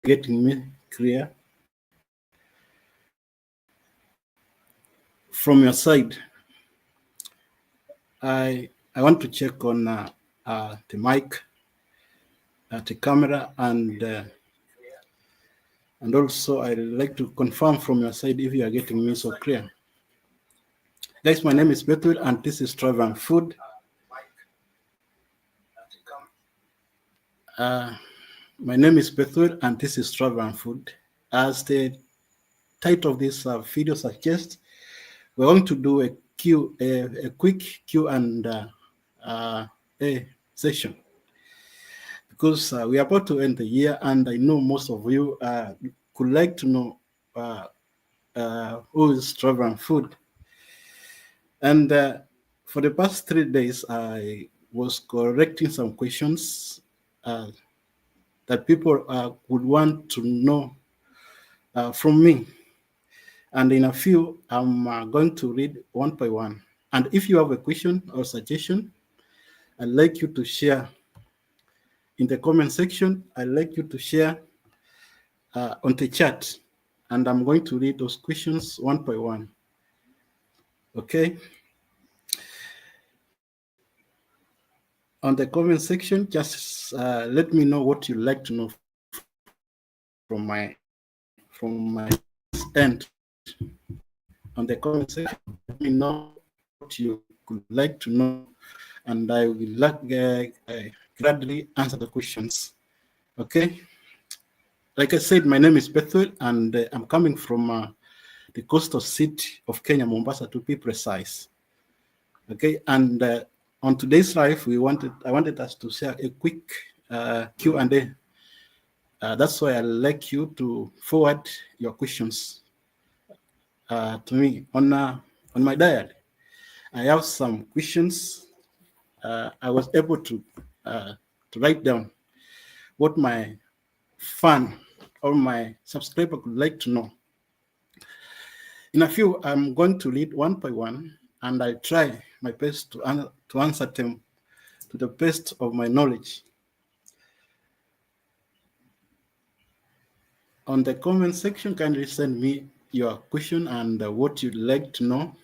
getting me clear from your side. I want to check on the mic, the camera, and also I'd like to confirm from your side if you are getting me so clear. Guys, my name is Bethel and this is Travel and Food. My name is Bethel and this is Travel and Food. As the title of this video suggests, we're going to do a quick Q and A session because we are about to end the year, and I know most of you could like to know who is Travel and Food. And for the past 3 days, I was correcting some questions that people would want to know from me. And in a few, I'm going to read one by one. And if you have a question or suggestion, I'd like you to share in the comment section. I'd like you to share on the chat. And I'm going to read those questions one by one. Okay? On the comment section, just let me know what you'd like to know from my end. On the comment section, let me know what you would like to know, and I will gladly answer the questions. Okay? Like I said, my name is Bethel, and I'm coming from the coastal city of Kenya, Mombasa, to be precise. Okay, and on today's live, I wanted us to share a quick Q&A. That's why I'd like you to forward your questions to me on my dial. I have some questions. I was able to write down what my fan or my subscriber would like to know. In a few, I'm going to read one by one, and I try my best to answer them to the best of my knowledge. On the comment section, kindly send me your question and what you'd like to know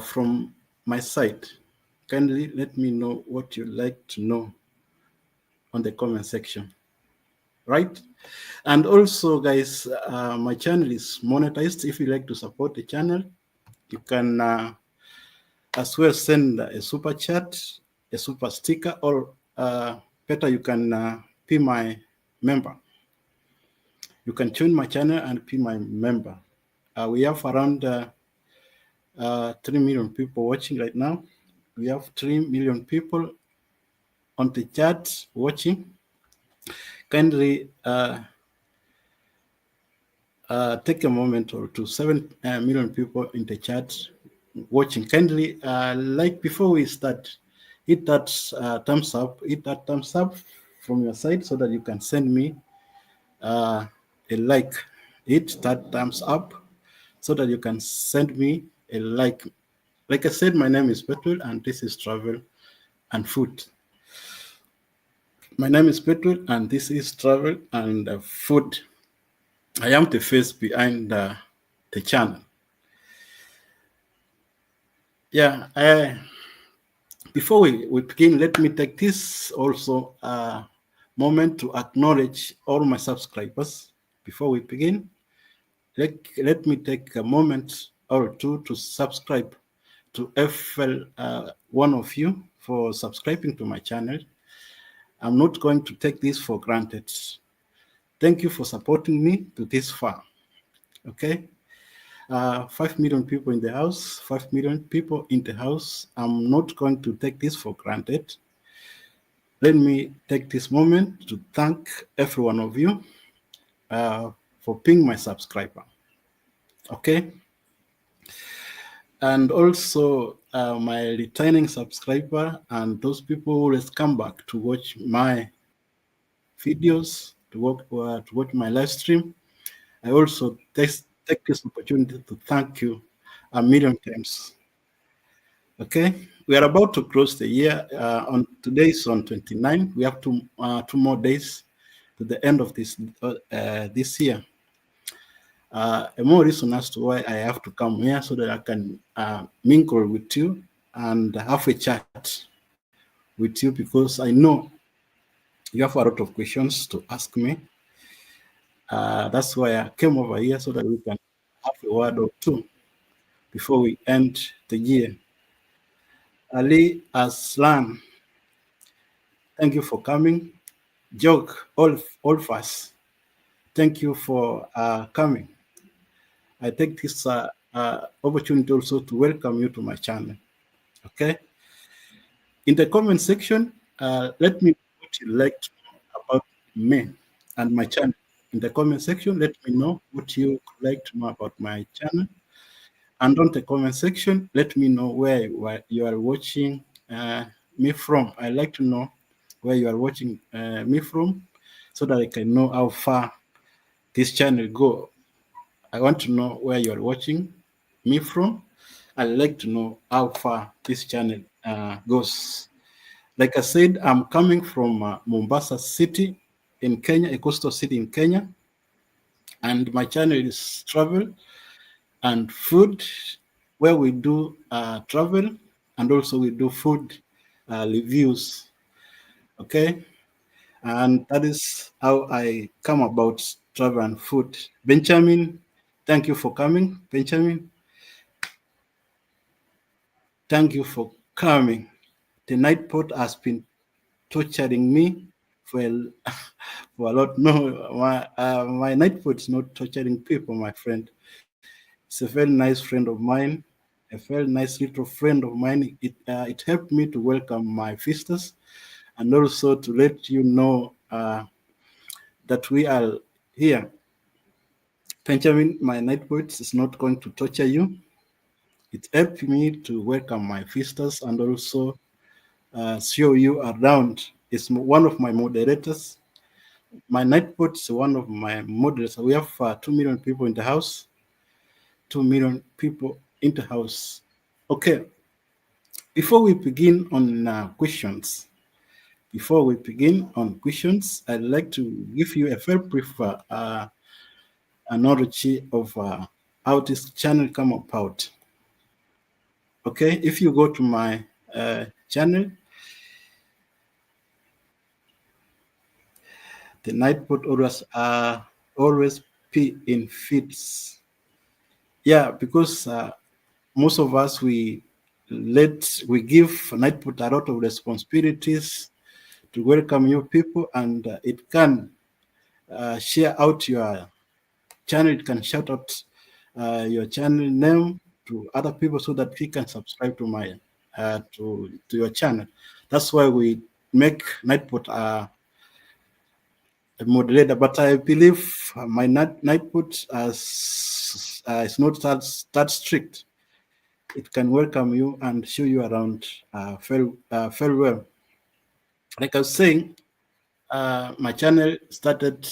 from my side. Kindly let me know what you'd like to know on the comment section, right? And also, guys, my channel is monetized. If you like to support the channel, you can as well send a super chat, a super sticker, or better, you can be my member. You can join my channel and be my member. We have around 3 million people watching right now. We have 3 million people on the chat watching. Kindly take a moment or two. 7 million people in the chat watching. Kindly, like before we start, hit that thumbs up. Hit that thumbs up from your side so that you can send me a like. Hit that thumbs up so that you can send me a like. Like I said, my name is Petrol and this is Travel and Food. My name is Petrol and this is Travel and Food. I am the face behind the channel. Yeah, before we begin, let me take this also moment to acknowledge all my subscribers. Before we begin, let me take a moment or two to subscribe to every one of you for subscribing to my channel. I'm not going to take this for granted. Thank you for supporting me to this far. Okay? 5 million people in the house, 5 million people in the house. I'm not going to take this for granted. Let me take this moment to thank every one of you for being my subscriber. Okay? And also my returning subscriber and those people who always come back to watch my videos, to watch my live stream. I also take this opportunity to thank you a million times. Okay, we are about to close the year. On today's on 29. We have two more days to the end of this year. A more reason as to why I have to come here so that I can mingle with you and have a chat with you, because I know you have a lot of questions to ask me. That's why I came over here so that we can have a word or two before we end the year. Ali Aslan, thank you for coming. Jog, all of us, thank you for coming. I take this opportunity also to welcome you to my channel. Okay. In the comment section, let me know what you like to know about me and my channel. In the comment section, let me know what you like to know about my channel. And on the comment section, let me know where you are watching me from. I like to know where you are watching me from, so that I can know how far this channel go. I want to know where you are watching me from. I like to know how far this channel goes. Like I said, I'm coming from Mombasa City in Kenya, a coastal city in Kenya, and my channel is Travel and Food, where we do travel and also we do food reviews. Okay, and that is how I come about travel and food. Benjamin, thank you for coming. Benjamin, thank you for coming. The night port has been torturing me for for a lot. No, my night port is not torturing people, my friend. It's a very nice friend of mine, a very nice little friend of mine. It helped me to welcome my visitors and also to let you know that we are here. Benjamin, my night port is not going to torture you. It helped me to welcome my visitors and also show you around. It's one of my moderators. My Nightbot is one of my moderators. We have 2 million people in the house. 2 million people in the house. Okay. Before we begin on I'd like to give you a very brief analogy of how this channel come about. Okay, if you go to my channel, the Nightbot always be in feeds. Yeah, because most of us we give Nightbot a lot of responsibilities to welcome new people, and it can share out your channel. It can shout out your channel name to other people so that we can subscribe to my to your channel. That's why we make Nightbot a moderator. But I believe my Nightbot is not that strict. It can welcome you and show you around very well. Like I was saying, my channel started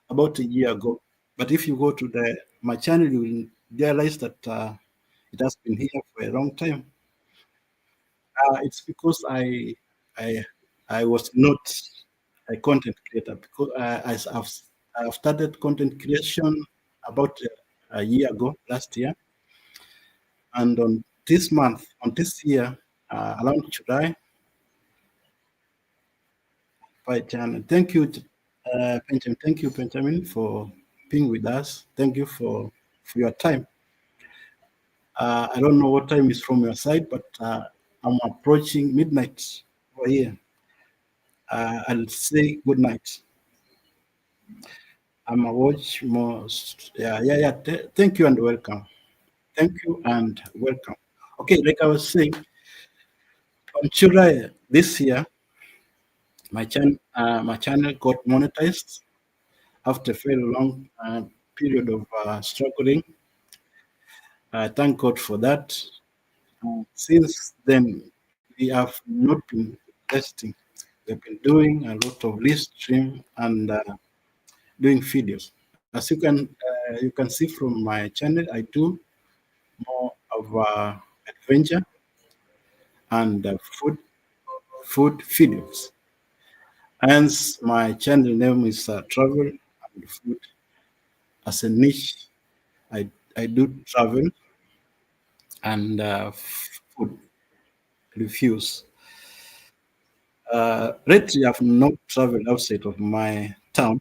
about a year ago. But if you go to my channel, you will realize that it has been here for a long time. It's because I I was not a content creator, because I've started content creation about a year ago, last year, and on this year, around July, by channel. Thank you, Benjamin. Thank you, Benjamin, for being with us. Thank you for your time. I don't know what time is from your side, but I'm approaching midnight over here. I'll say good night. I'm a watch most. Yeah, yeah, yeah. Thank you and welcome. Thank you and welcome. Okay, like I was saying, on July this year, my channel got monetized after a very long period of struggling. Thank God for that. Since then, we have not been testing. We've been doing a lot of live stream and doing videos. As you can see from my channel, I do more of adventure and food videos. Hence, my channel name is Travel and Food. As a niche, I do travel and food reviews. Lately, I've not traveled outside of my town.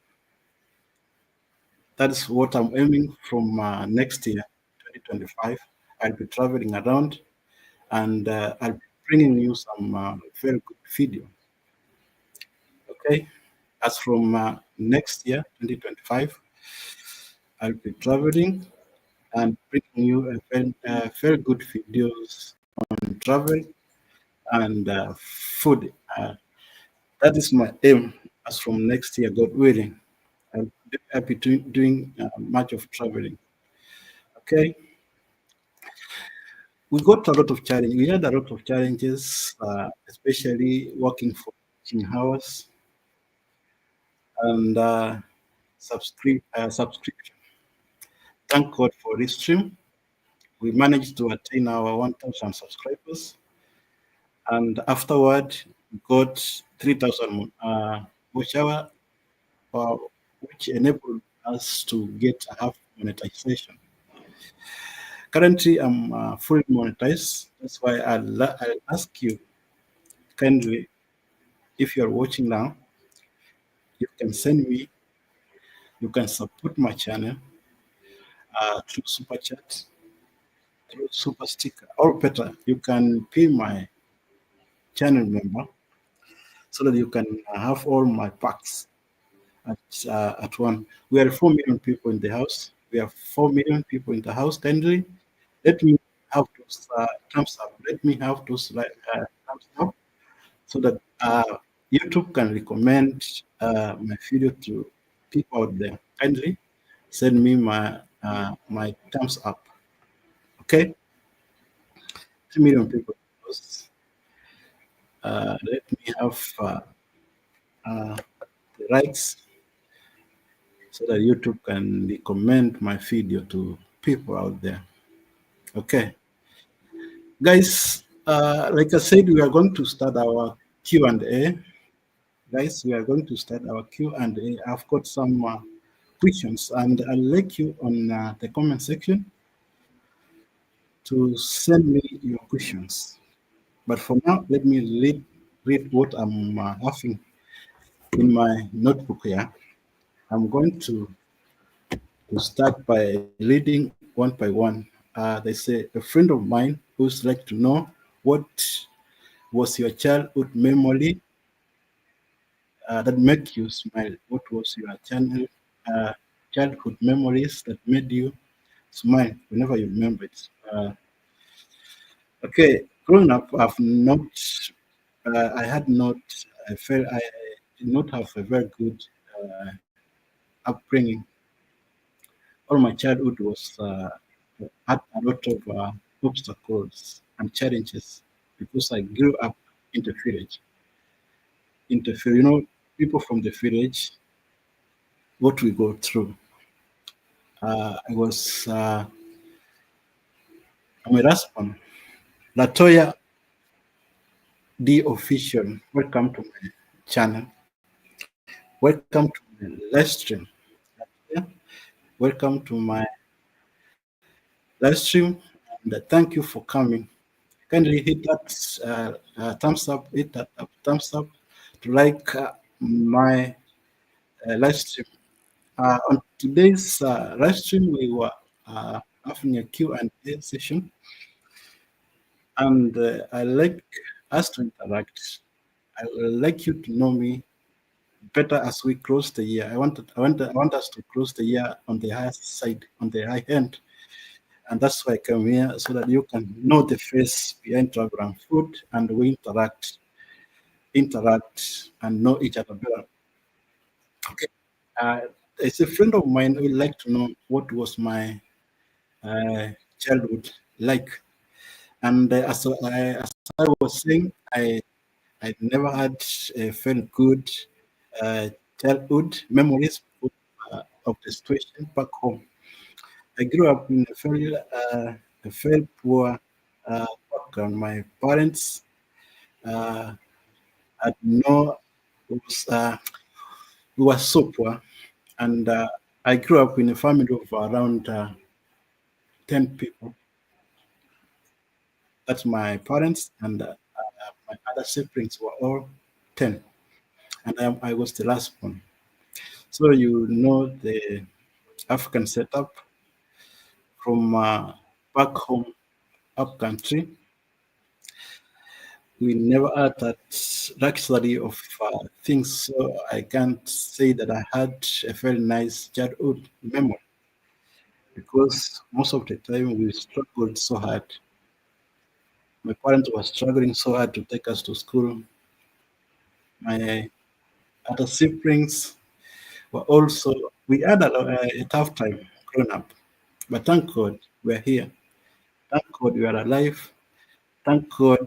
That's what I'm aiming from next year, 2025. I'll be traveling around and I'll be bringing you some very good video. Okay. As from next year, 2025, I'll be traveling and bringing you very good videos on travel and food. That is my aim as from next year, God willing. I'll be doing much of traveling. Okay. We got a lot of challenge. We had a lot of challenges, especially working for teaching hours and subscription. Thank God for this stream. We managed to attain our 1,000 subscribers, and afterward, we got 3,000 watch hour, uh, which enabled us to get a half monetization. Currently, I'm fully monetized. That's why I'll ask you kindly, if you're watching now, you can send me, you can support my channel through super chat, through super sticker, or better, you can pay my channel member so that you can have all my packs at one. We are 4 million people in the house. We have 4 million people in the house. Kindly let me have those thumbs up. Let me have those thumbs up so that YouTube can recommend my video to people out there. Kindly send me my thumbs up. Okay, 2 million people. Let me have the rights so that YouTube can recommend my video to people out there. Okay, guys. Like I said, we are going to start our Q&A. Guys, we are going to start our Q&A. I've got some questions, and I'll like you on the comment section to send me your questions. But for now, let me read what I'm having in my notebook here. I'm going to start by reading one by one. They say, a friend of mine who's like to know what was your childhood memory that make you smile? What was your childhood memories that made you smile whenever you remember it? Okay, growing up, I had not, I did not have a very good upbringing. All my childhood was had a lot of obstacles and challenges because I grew up in the village. In the village, people from the village, what we go through. I was I'm a husband. Latoya D official, welcome to my channel. Welcome to my live stream. Yeah, welcome to my live stream, and thank you for coming. Kindly hit that thumbs up, hit that thumbs up to like my live stream. On today's live stream, we were having a Q&A session, and I like us to interact. I would like you to know me better as we close the year. I want us to close the year on the high side, on the high end, and that's why I come here so that you can know the face behind Travel&Foodz, and we interact and know each other better. Okay. Uh, it's a friend of mine who would like to know what was my childhood like. And as I was saying, I never had a very good uh, childhood memories of the situation back home. I grew up in a very poor background. My parents uh, had no. was we were so poor, and I grew up in a family of around 10 people. That's my parents, and my other siblings were all 10, and I was the last one. So you know the African setup from back home, up country. We never had that luxury of things, so I can't say that I had a very nice childhood memory because most of the time we struggled so hard. My parents were struggling so hard to take us to school. My other siblings were also, we had a tough time growing up. But thank God we're here. Thank God we are alive. Thank God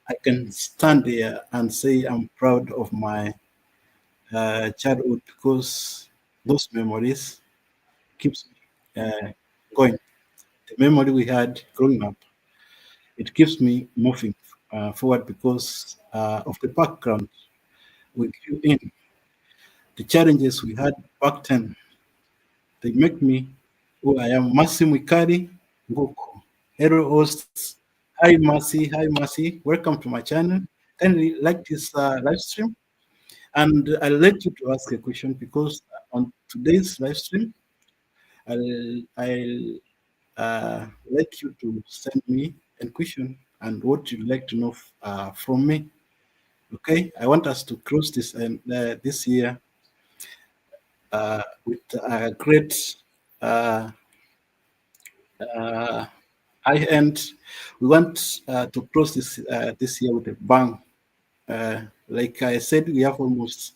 I can stand here and say I'm proud of my childhood because those memories keeps me going. The memory we had growing up, it keeps me moving forward because of the background we grew in. The challenges we had back then, they make me who I am. Mercy Mikari Ngoko. Hello hosts. Hi Mercy. Hi Mercy. Welcome to my channel. Kindly like this live stream. And I'll let you to ask a question because on today's live stream, I'll let you to send me a question and what you'd like to know from me. Okay, I want us to close this and this year with a great uh, uh, high end. We want to close this year with a bang. Like I said, we have almost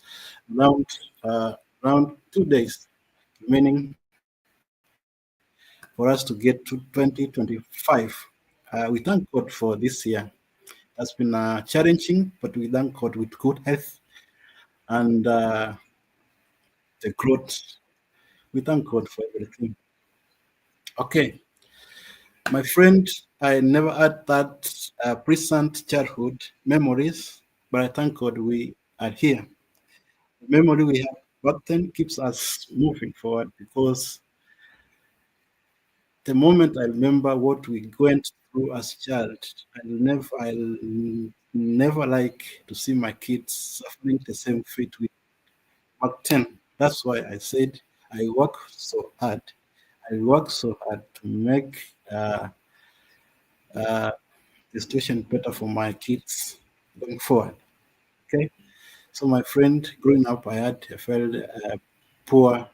around uh, around 2 days remaining for us to get to 2025. We thank God for this year. It's been challenging, but we thank God with good health and the growth. We thank God for everything. Okay, my friend, I never had that present childhood memories, but I thank God we are here. The memory we have back then keeps us moving forward because the moment I remember what we went through as a child, I'll never like to see my kids suffering the same fate we back then. That's why I said I work so hard. I work so hard to make uh, the situation better for my kids going forward. Okay. So my friend, growing up, I had a very poor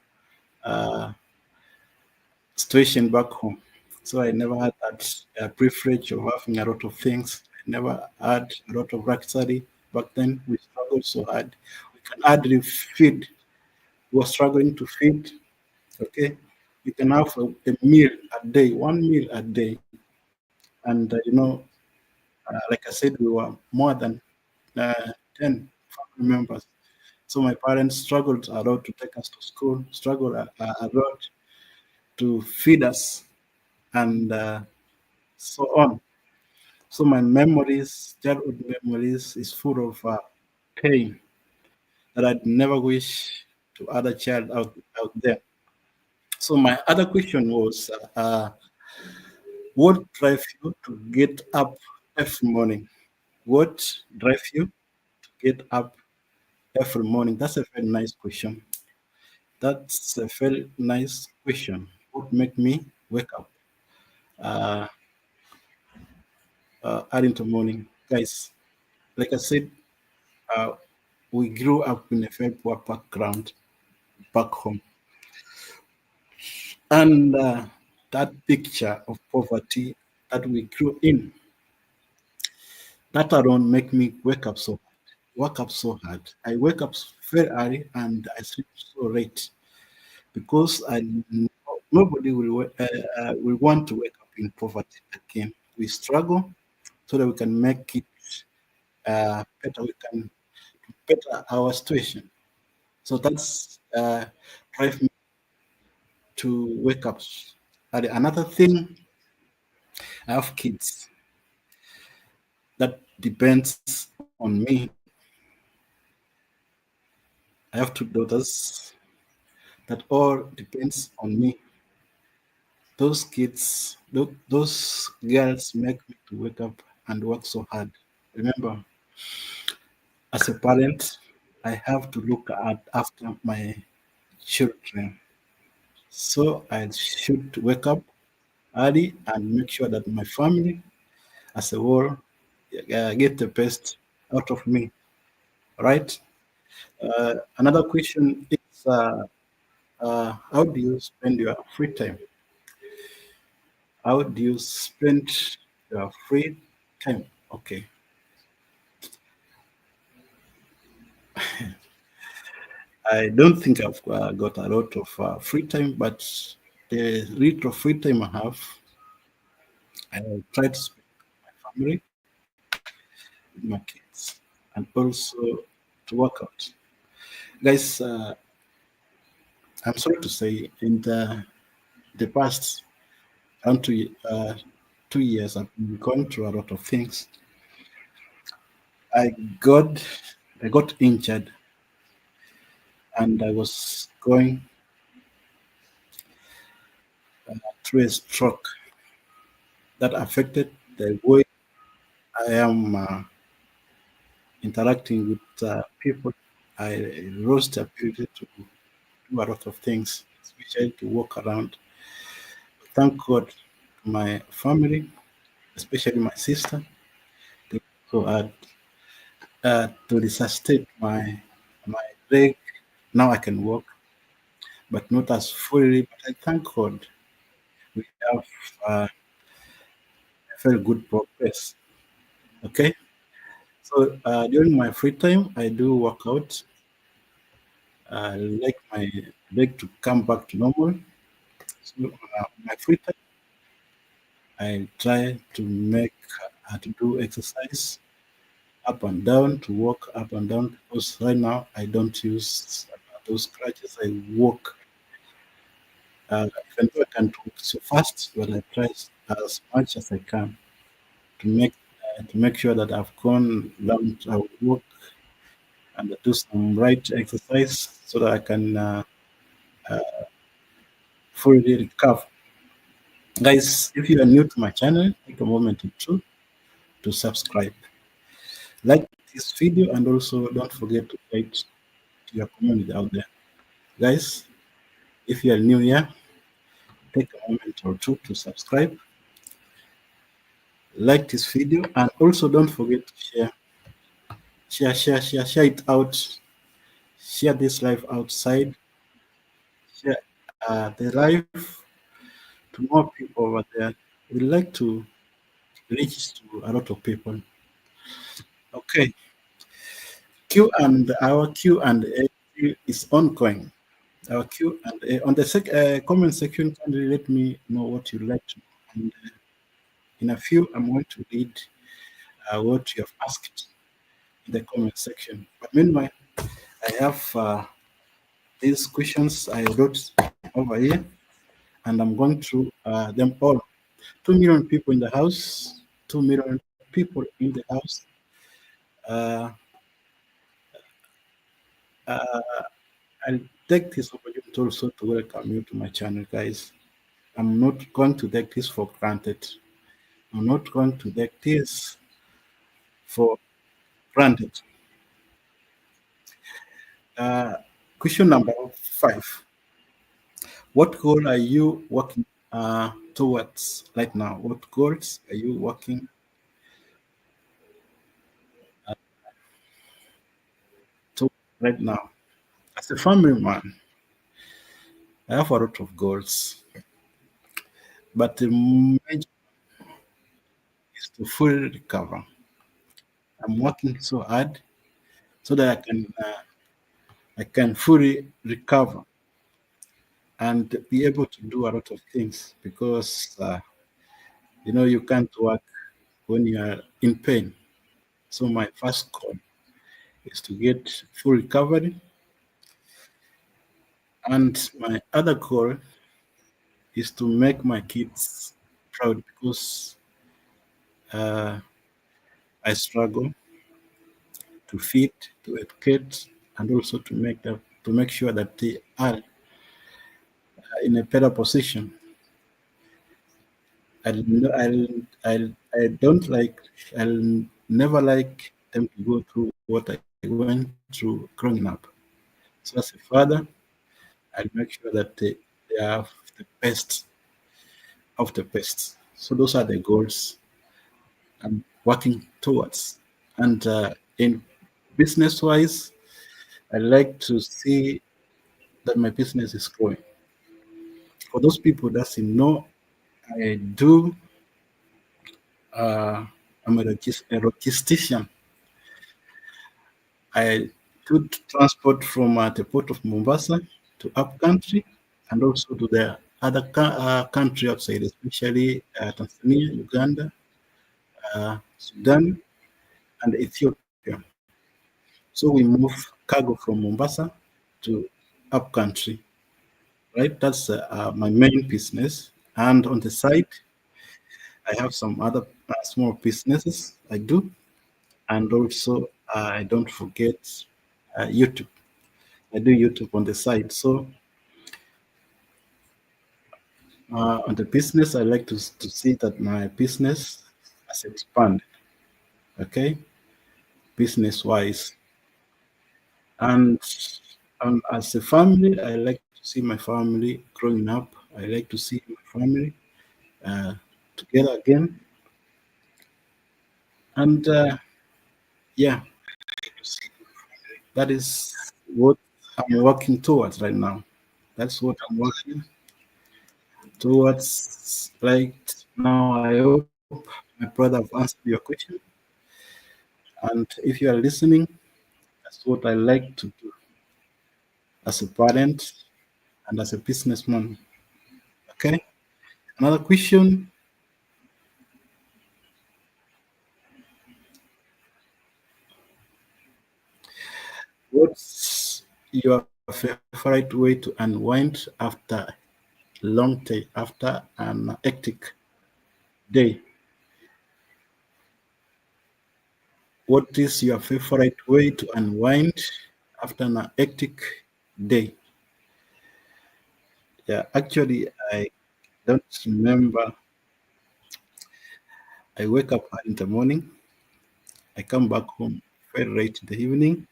uh, situation back home. So I never had that privilege of having a lot of things. I never had a lot of luxury. Back then, we struggled so hard. We can hardly feed. We were struggling to feed. Okay, we can have a meal a day, one meal a day, and like I said, we were more than 10 family members. So my parents struggled a lot to take us to school, struggled a lot to feed us, and so on. So my memories, childhood memories, is full of pain that I'd never wish to other child out there. So my other question was, what drives you to get up every morning? What drives you to get up every morning? That's a very nice question. That's a very nice question. What make me wake up uh, early in the morning, guys? Like I said, uh, we grew up in a very poor background back home. And that picture of poverty that we grew in, that alone make me wake up so hard. I wake up very early and I sleep so late because nobody will want to wake up in poverty again. We struggle so that we can make it better. We can better our situation. So that's drive me to wake up. And another thing, I have kids. That depends on me I have two daughters that all depends on me. Those kids, those girls make me to wake up and work so hard. Remember, as a parent, I have to look at after my children. So I should wake up early and make sure that my family as a whole get the best out of me. Right? Another question is how do you spend your free time? How do you spend your free time? Okay. I don't think I've got a lot of free time, but the little free time I have, I try to spend with my family, with my kids, and also to work out. Guys, I'm sorry to say, in the past around 2 years, I've been going through a lot of things. I got I got injured, and I was going through a stroke that affected the way I am interacting with people. I lost the ability to do a lot of things, especially to walk around. Thank God, my family, especially my sister, they also had to resuscitate my leg. Now I can walk, but not as fully. But I thank God we have very good progress. Okay, so during my free time, I do work out. I like my leg to come back to normal. So my free time, I try to make to do exercise up and down, to walk up and down, because right now I don't use those crutches. I walk, even though I can't walk so fast, but I try as much as I can to make sure that I've gone down. I will walk and do some right exercise so that I can fully recover. Guys, if you are new to my channel, take a moment or two to subscribe, like this video, and also don't forget to write to your community out there. Guys, if you are new here, take a moment or two to subscribe, like this video, and also don't forget to share it out. Share this live outside. Share the live to more people over there. We like to reach to a lot of people. Okay, our Q and A is ongoing. Our Q and A on the comment section. Can you let me know what you like to know? And in a few, I'm going to read what you have asked in the comment section. But meanwhile, I have these questions I wrote over here, and I'm going through them all. 2 million people in the house. 2 million people in the house. Uh, I'll take this opportunity also to welcome you to my channel, guys. I'm not going to take this for granted. I'm not going to take this for granted. Uh, Question number 5. What goal are you working towards right now? What goals are you working to right now? As a family man, I have a lot of goals, but the major is to fully recover. I'm working so hard so that I can fully recover and be able to do a lot of things, because you can't work when you are in pain. So my first goal is to get full recovery, and my other goal is to make my kids proud, because uh, I struggle to feed, to educate, and also to make sure that they are in a better position. I don't like, I'll never like them to go through what I went through growing up. So as a father, I'll make sure that they have the best of the best. So those are the goals I'm working towards. And in business wise, I like to see that my business is growing. For those people that know, I do. I'm a logistician. I do transport from the port of Mombasa to up country and also to the other country outside, especially Tanzania, Uganda, Sudan, and Ethiopia. So we move cargo from Mombasa to up country, right? That's my main business. And on the side, I have some other small businesses I do. And also, I don't forget YouTube. I do YouTube on the side. So on the business, I like to see that my business has expanded, okay, business wise. And as a family, I like to see my family growing up. I like to see my family uh, together again. And yeah, that is what I'm working towards right now. That's what I'm working towards. Like now, I hope my brother have answered your question. And if you are listening, that's what I like to do as a parent and as a businessman. Okay. Another question: what's your favorite way to unwind after long day, after an hectic day? What is your favorite way to unwind after an hectic day? Yeah, actually, I don't remember. I wake up in the morning. I come back home very late in the evening.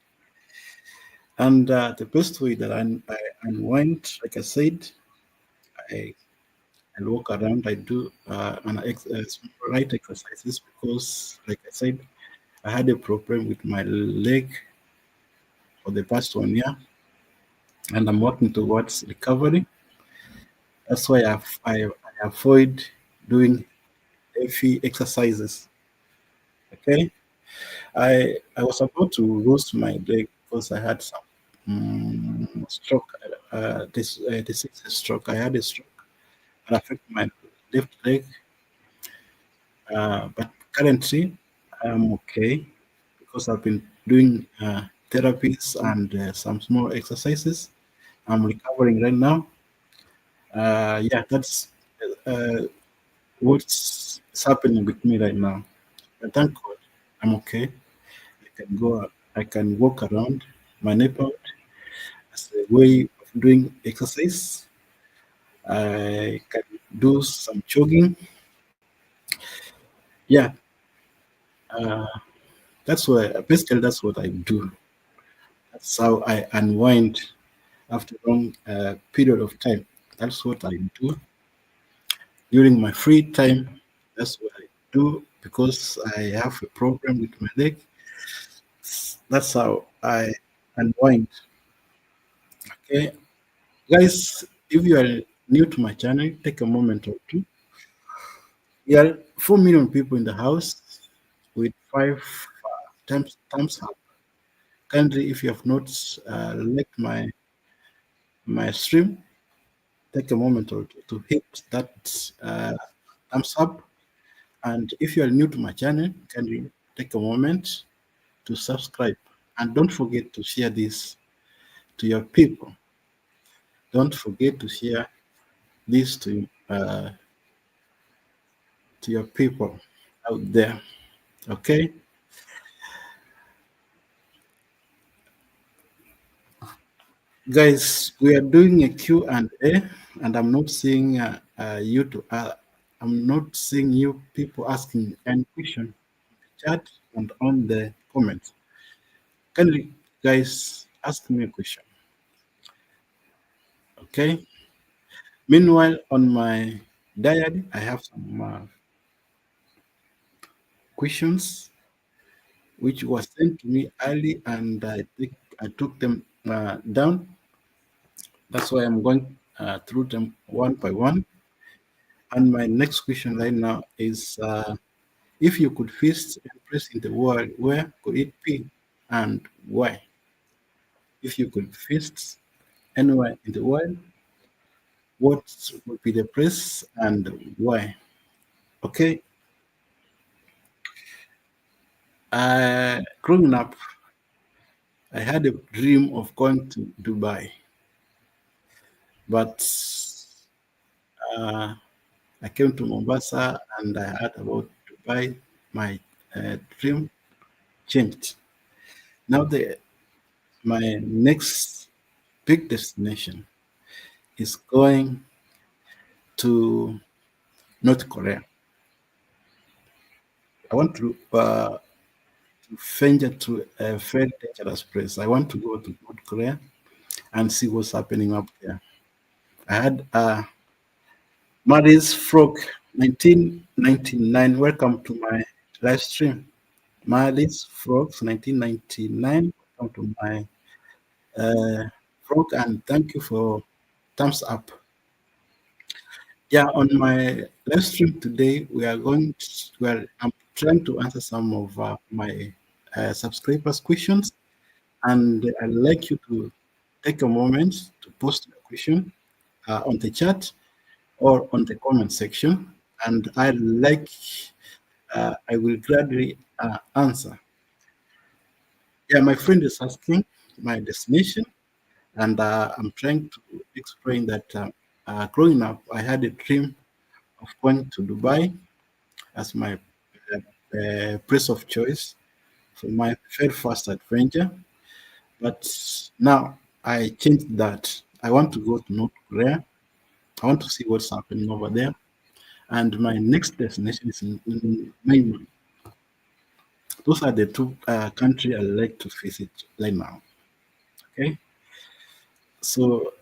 And the best way that I unwind, like I said, I, I walk around. I do some light exercises because, like I said, I had a problem with my leg for the past 1 year, and I'm working towards recovery. That's why I avoid doing heavy exercises. Okay, I was about to lose my leg because I had some stroke. This is a stroke. I had a stroke and affected my left leg. But currently, I'm okay because I've been doing therapies and some small exercises. I'm recovering right now. Yeah, that's uh, what's happening with me right now. But thank God, I'm okay. I can go. I can walk around my neighborhood as a way of doing exercise. I can do some jogging. Yeah, uh, that's what basically that's what I do. That's how I unwind after a long period of time. That's what I do during my free time. That's what I do because I have a problem with my leg. That's how I unwind. Okay, guys, if you are new to my channel, take a moment or two. We are 4 million people in the house with five thumbs up. Kindly, if you have not liked my stream, take a moment or two to hit that thumbs up. And if you are new to my channel, kindly take a moment to subscribe. And don't forget to share this to your people. Don't forget to share this to your people out there. Okay. Guys, we are doing a Q and A, and I'm not seeing I'm not seeing you people asking any question in the chat and on the comments. Can you guys ask me a question? Okay. Meanwhile, on my diary, I have some questions which was sent to me early, and I took them down. That's why I'm going through them one by one. And my next question right now is, if you could feast a place in the world, where could it be and why? If you could feast anywhere in the world, what would be the place and why? Okay. Growing up, I had a dream of going to Dubai, but uh, I came to Mombasa and I heard about Dubai. My dream changed. Now my next big destination is going to North Korea. I want to venture to a very dangerous place. I want to go to North Korea and see what's happening up there. I had Mary's Frog 1999. Welcome to my live stream. Mary's Frogs 1999. Welcome to my frog, and thank you for thumbs up. Yeah, on my live stream today, I'm trying to answer some of my subscribers' questions, and I'd like you to take a moment to post your question on the chat or on the comment section, and I will gladly answer. Yeah, my friend is asking my destination, and I'm trying to explain that growing up, I had a dream of going to Dubai as my place of choice for my very first adventure. But now I changed that. I want to go to North Korea. I want to see what's happening over there. And my next destination is in Myanmar. Those are the two countries I like to visit right now. Okay. So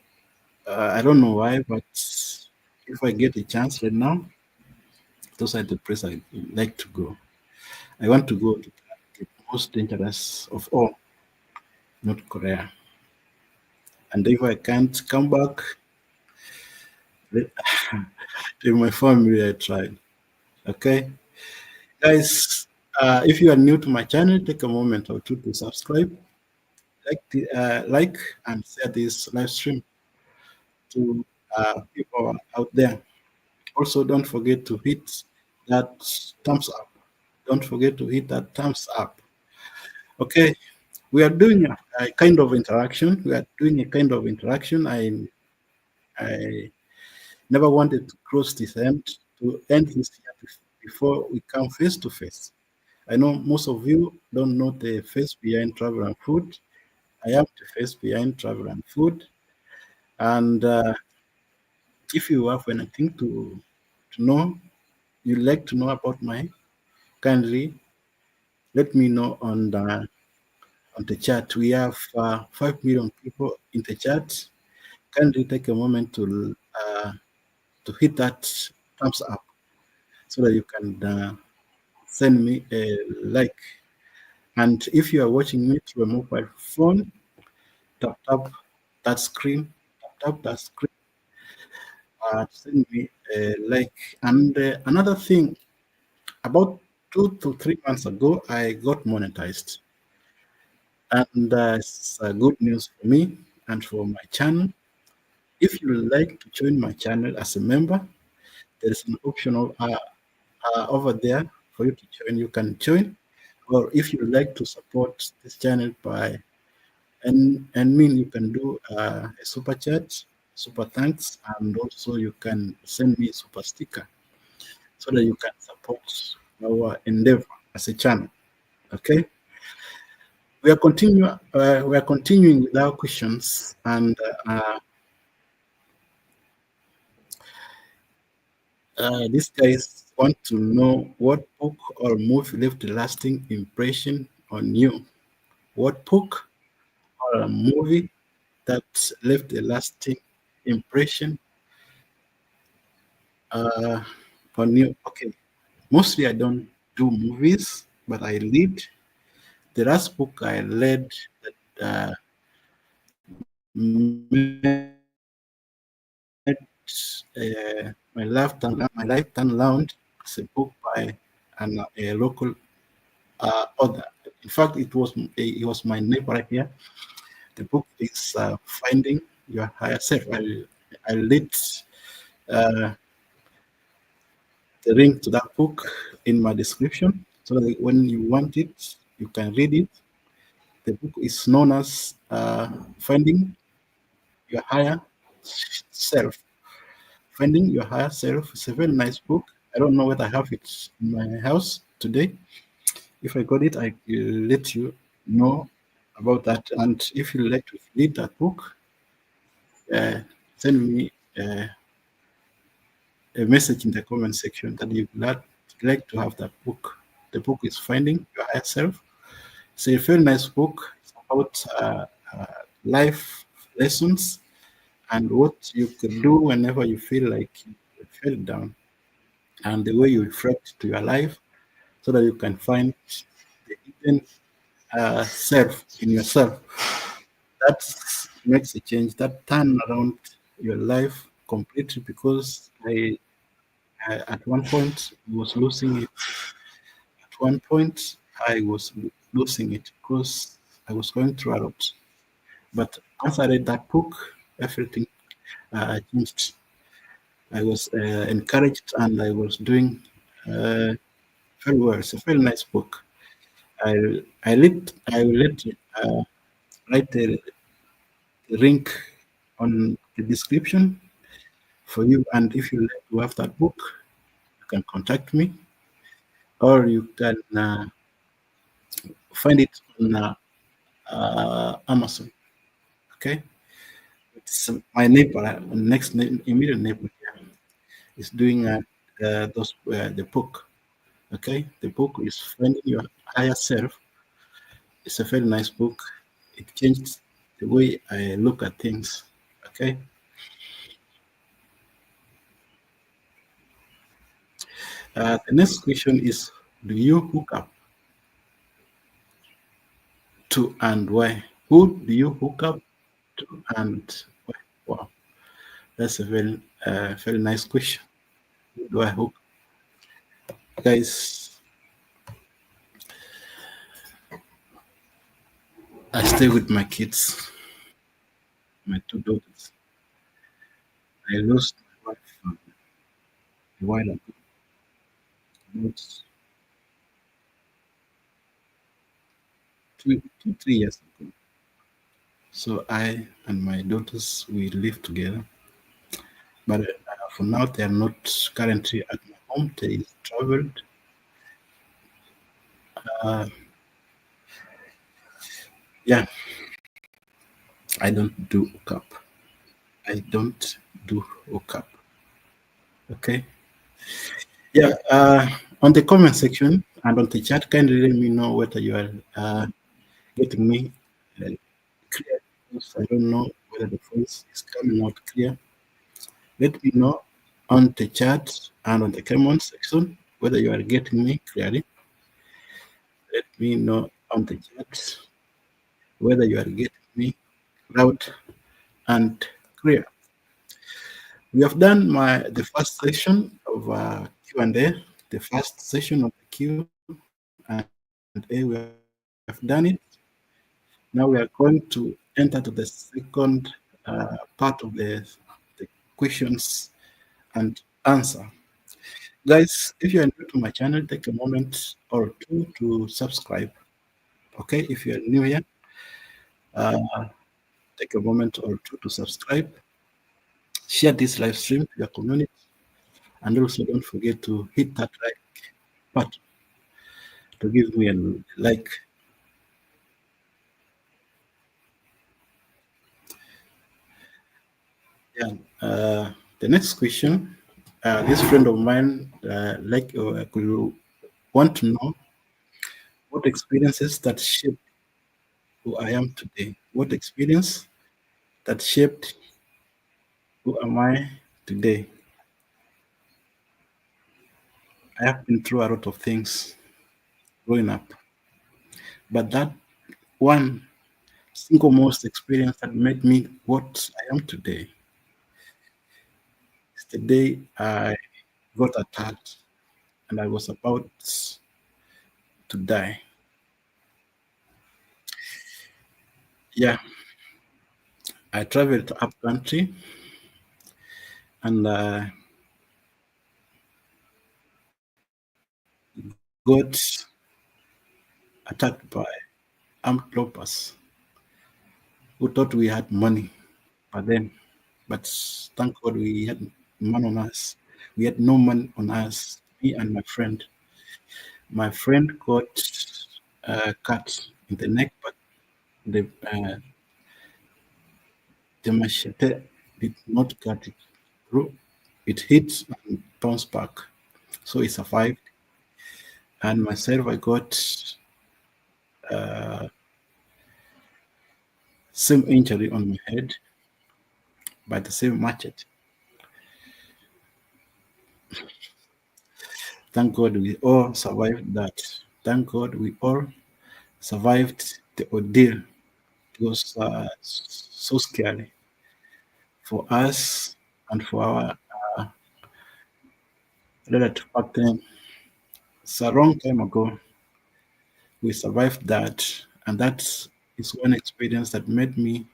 I don't know why, but if I get a chance right now, those are the places I like to go. I want to go to the most dangerous of all, North Korea. And if I can't come back, let- tell my family I tried. Okay, guys. If you are new to my channel, take a moment or two to subscribe, like and share this live stream to people out there. Also, don't forget to hit that thumbs up. Don't forget to hit that thumbs up. Okay, we are doing a kind of interaction. We are doing a kind of interaction. I never wanted to cross this end to end this year before we come face to face. I know most of you don't know the face behind travel and food. I am the face behind travel and food. And if you have anything to know, you like to know about my kindly let me know on the chat. We have 5 million people in the chat. Kindly take a moment to hit that thumbs up so that you can send me a like. And if you are watching me through a mobile phone, tap that screen, tap that screen, send me a like. And another thing, about 2 to 3 months ago, I got monetized, and it's good news for me and for my channel. If you would like to join my channel as a member, there is an optional over there for you to join. You can join, or if you would like to support this channel by and mean you can do a super chat, super thanks, and also you can send me a super sticker so that you can support our endeavor as a channel. Okay, We are continuing with our questions, and these guys want to know what book or movie left a lasting impression on you. What book or a movie that left a lasting impression uh, on you? Okay, mostly I don't do movies, but I read. The last book I read that made my life turn around is a book by a local author. In fact, it was my neighbor right here. The book is Finding Your Higher Self. I read uh, the link to that book in my description so that when you want it, you can read it. The book is known as Finding Your Higher Self. Finding Your Higher Self is a very nice book. I don't know whether I have it in my house today. If I got it, I will let you know about that. And if you like to read that book, uh, send me a message in the comment section that you'd like to have that book. The book is Finding Your Higher Self. It's a very nice book. It's about life lessons and what you could do whenever you feel like you fell down, and the way you reflect to your life so that you can find the hidden self in yourself that makes a change, that turn around your life completely. Because I at one point was losing it. At one point I was losing it because I was going through a lot. But once I read that book, everything changed. I was encouraged and I was doing uh, very well. It's a very nice book. I will let write the link on the description for you. And if you like to have that book, you can contact me, or you can find it on Amazon. Okay, it's my neighbor, immediate neighbor here, is doing the book. Okay, the book is Finding Your Higher Self. It's a very nice book. It changed the way I look at things. Okay. The next question is: do you hook up to and why? Who do you hook up to and why? Wow, that's a very nice question. Who do I hook? Guys, I stay with my kids, my two daughters. I lost my wife a while ago, about 3 years ago. So I and my daughters we live together, but for now they are not currently at my home. They traveled. Uh, yeah, I don't do hookup. I don't do hookup. Okay. Yeah. On the comment section and on the chat, kindly let me know whether you are getting me uh, clear. Because I don't know whether the voice is coming out clear. Let me know on the chat and on the comment section whether you are getting me clearly. Let me know on the chat whether you are getting me loud and clear. We have done the first session of Q&A, the first session of the Q&A. We have done it. Now we are going to enter to the second part of the questions and answer. Guys, if you are new to my channel, take a moment or two to subscribe. Okay, if you are new here, uh, take a moment or two to subscribe. Share this live stream to your community, and also don't forget to hit that like button to give me a like. Yeah. The next question. This friend of mine, could want to know what experiences that shaped who I am today. What experience that shaped who am I today? I have been through a lot of things growing up, but that one single most experience that made me what I am today is the day I got attacked and I was about to die. Yeah, I traveled to up country and got attacked by armed robbers who thought we had money. But then, but thank God we had money on us. We had no money on us. Me and my friend. My friend got cut in the neck, but the machete did not cut it through. It hit and bounced back. So he survived. And myself, I got same injury on my head by the same machete. Thank God we all survived that. Thank God we all survived the ordeal. It was so scary for us and for our relative back then. It's a long time ago. We survived that, and that is one experience that made me,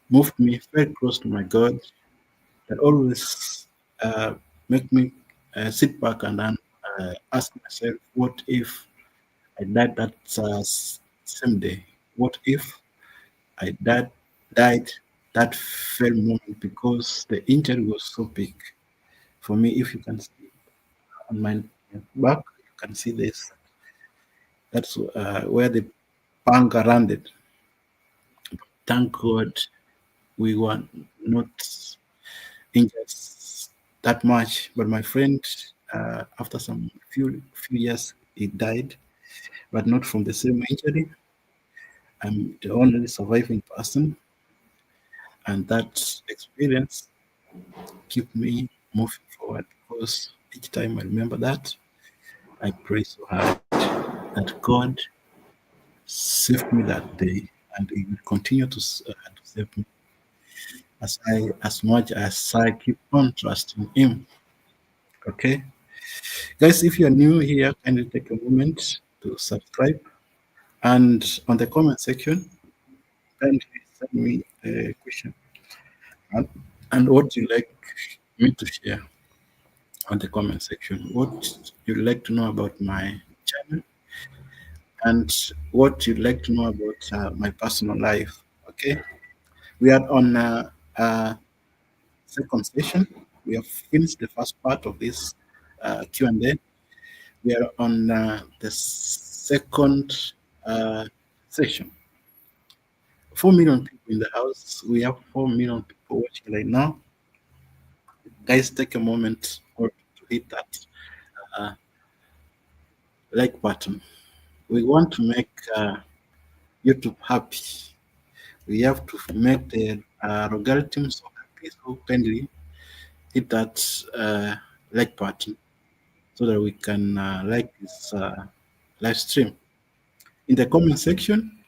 moved me very close to my God. That always make me sit back and then ask myself, what if I died that same day? What if I died that very moment because the injury was so big? For me, if you can see on my back, you can see this. That's where the panga landed. Thank God we were not injured that much. But my friend, after some few years, he died, but not from the same injury. I'm the only surviving person, and that experience keep me moving forward because each time I remember that, I pray so hard that God saved me that day, and He will continue to save me as much as I keep on trusting Him. Okay, guys, if you are new here, kindly take a moment to subscribe, and on the comment section, kindly send me a question and, and what you like me to share on the comment section. What you'd like to know about my channel and what you'd like to know about my personal life. Okay, we are on second session. We have finished the first part of this Q&A. We are on the second uh, session. 4 million people in the house. We have 4 million people watching right now. Guys, take a moment or to hit that uh, like button. We want to make YouTube happy. We have to make the algorithm so happy. So kindly hit that like button so that we can like this live stream. In the comment section,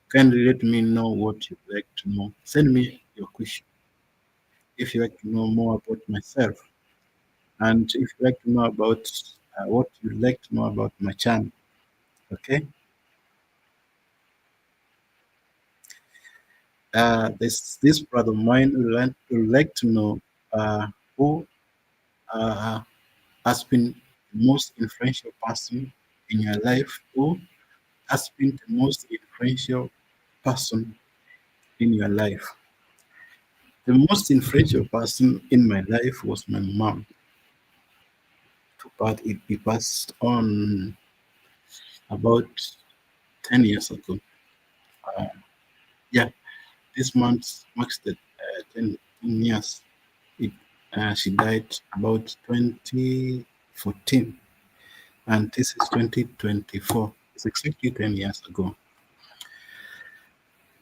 kindly let me know what you'd like to know. Send me your question if you like to know more about myself, and if you like to know about what you'd like to know about my channel. Okay, this brother of mine would like to know who uh, has been the most influential person in your life, who has been the most influential person in your life. The most influential person in my life was my mom, but it passed on about 10 years ago. Yeah, this month marks the 10 years. It, she died about 2014, and this is 2024. It's exactly 10 years ago.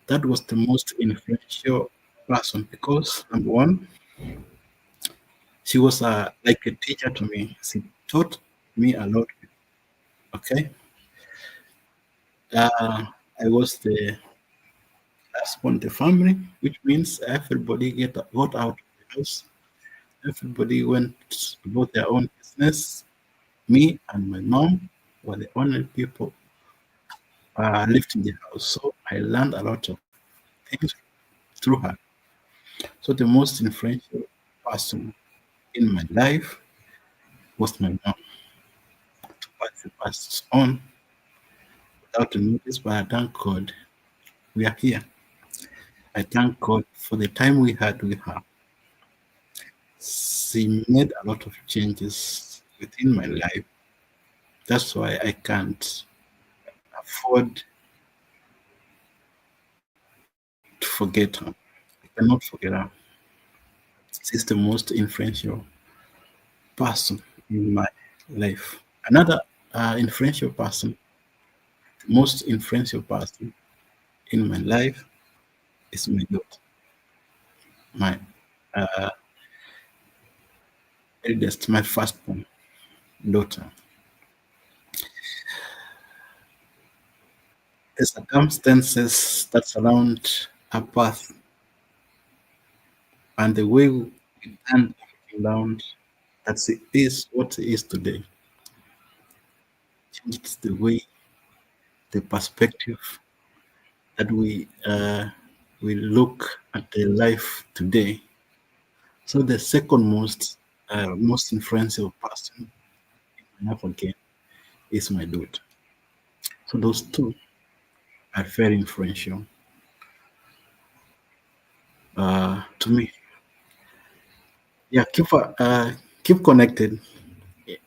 That was the most influential person because, number one, she was like a teacher to me. She taught me a lot. Okay. I was the last one in the family, which means everybody got out of the house. Everybody went about their own business. Me and my mom were the only people lived in the house. So I learned a lot of things through her. So the most influential person in my life was my mom. But she passed on without a notice, but I thank God we are here. I thank God for the time we had with her. She made a lot of changes within my life. That's why I can't afford to forget her. I cannot forget her. She's the most influential person in my life. Another influential person, the most influential person in my life is my daughter, my uh, eldest, my firstborn daughter. The circumstances that surround her path and the way we turned everything around, that she is what she is today, changed the way, the perspective that we look at the life today. So the second most influential person in my life again is my daughter. So those two are very influential to me. Yeah, keep connected.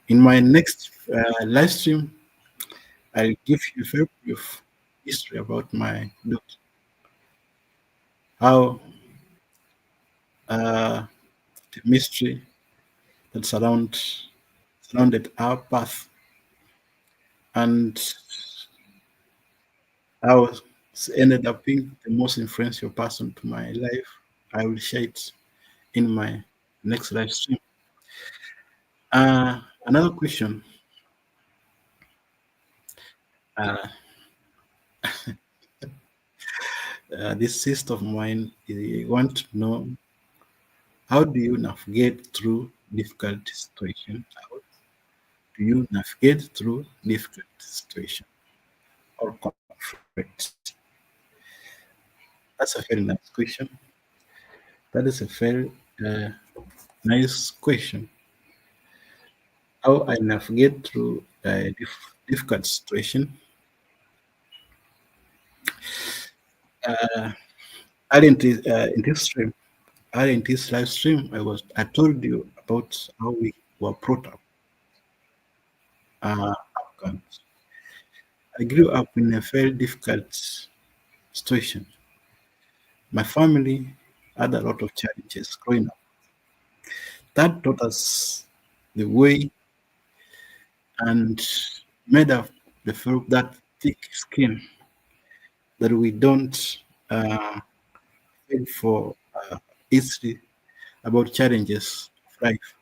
In my next live stream, I'll give you a very brief history about my daughter, how uh, the mystery that surrounded our path, and how she ended up being the most influential person to my life. I will share it in my next live stream. Another question. Uh, this sister of mine want to know, how do you navigate through difficult situations? How do you navigate through difficult situation or conflict? That's a very nice question. That is a very uh, nice question. How I navigate through a difficult situation. In this stream, in this live stream, I told you about how we were brought up. Afghans. I grew up in a very difficult situation. My family had a lot of challenges growing up. That taught us the way and made up that thick skin that we don't feel for easily about challenges of life.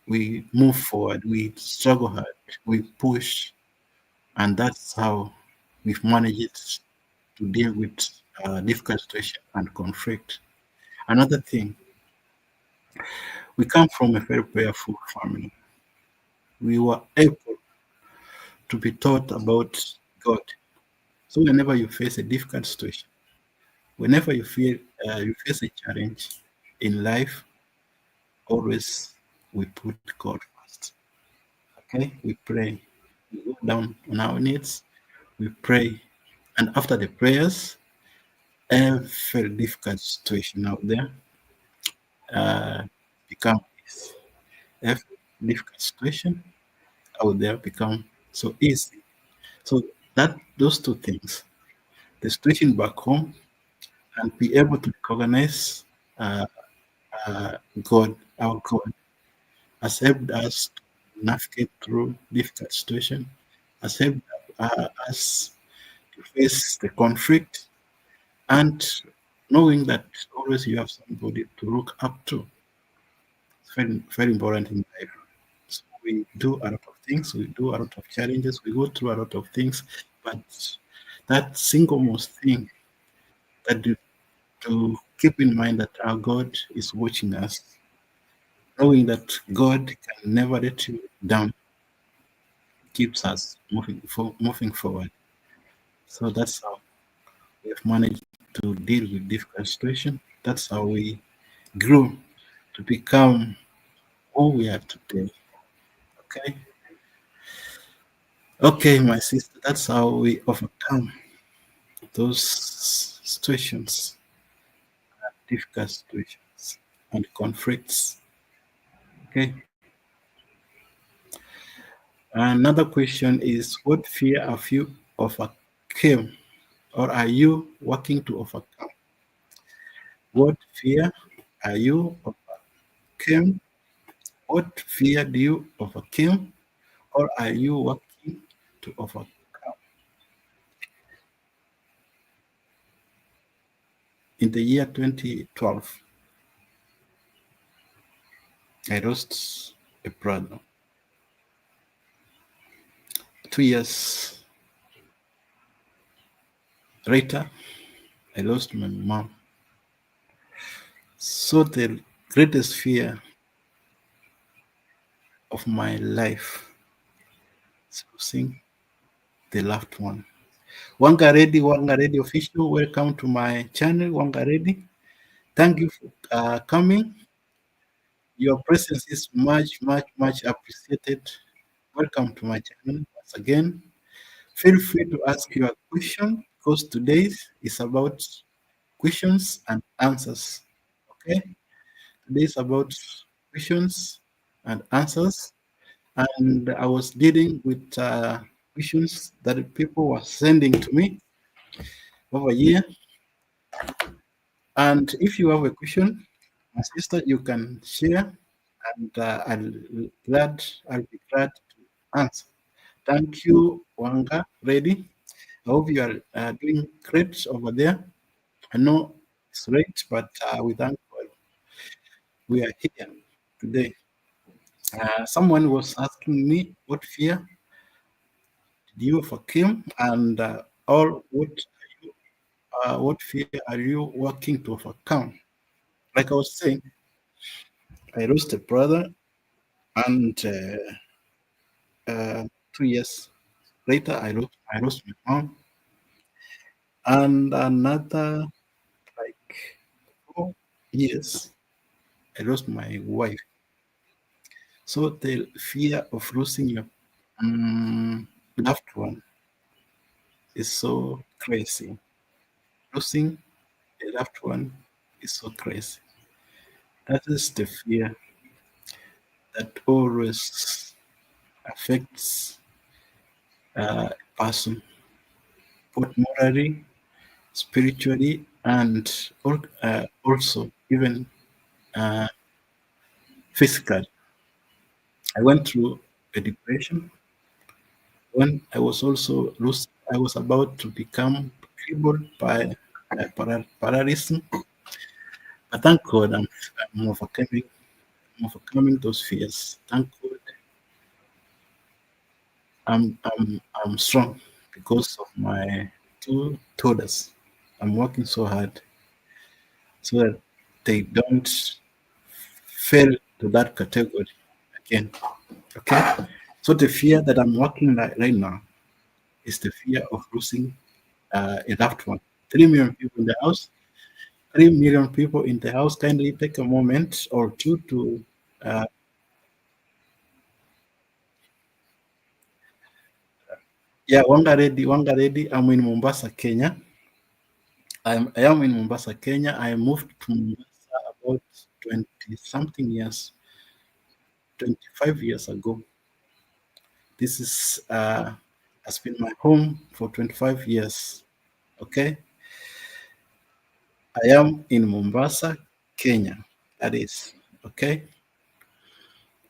We move forward, we struggle hard, we push, and that's how we've managed to deal with difficult situation and conflict. Another thing, we come from a very prayerful family. We were able to be taught about God. So whenever you face a difficult situation, whenever you face a challenge in life, always we put God first. Okay, we pray. We go down on our knees. We pray, and after the prayers, every difficult situation out there uh, become easy. Every difficult situation out there become so easy. So that those two things, the situation back home and be able to recognize uh, God, our God, has helped us to navigate through difficult situation, has helped us to face the conflict, and knowing that always you have somebody to look up to. It's very, very important in life. So we do a lot of things, we do a lot of challenges, we go through a lot of things, but that single most thing that to keep in mind that our God is watching us, knowing that God can never let you down, keeps us moving forward. So that's how we have managed to deal with difficult situation. That's how we grew to become who we are today. Okay, okay, my sister. That's how we overcome those situations, difficult situations, and conflicts. Okay. Another question is, what fear have you overcome, or are you working to overcome? What fear are you overcome? What fear do you overcome, or are you working to overcome? In the year 2012, I lost a brother. 2 years later, I lost my mom. So the greatest fear of my life is losing the loved one. Wanga Ready official, welcome to my channel, Wanga Ready. Thank you for coming. Your presence is much, much, much appreciated. Welcome to my channel once again. Feel free to ask your question because today is about questions and answers. Okay, today is about questions and answers, and I was dealing with questions that people were sending to me over here. And if you have a question, my sister, you can share, and I'll be glad to answer. Thank you, Wanga. Ready? I hope you are doing great over there. I know it's late, but we thank God we are here today. Someone was asking me what fear did you overcome, and all what fear are you working to overcome? Like I was saying, I lost a brother, and 2 years later, I lost my mom, and another like 4 years, I lost my wife. So the fear of losing your loved one is so crazy. Losing a loved one is so crazy. That is the fear that always affects a person, both morally, spiritually, and also even uh, physically. I went through a depression when I was also I was about to become crippled by paralysis. But thank God I'm overcoming those fears. Thank God I'm strong because of my two toddlers. I'm working so hard so that they don't fall to that category again. Okay? So the fear that I'm working right now is the fear of losing a loved one. 3 million people in the house. 3 million people in the house. Kindly take a moment or two to. Yeah, Wanga Ready. I'm in Mombasa, Kenya. I am in Mombasa, Kenya. I moved to Mombasa about 20 something years, 25 years ago. This is has been my home for 25 years. Okay. I am in Mombasa, Kenya. That is okay.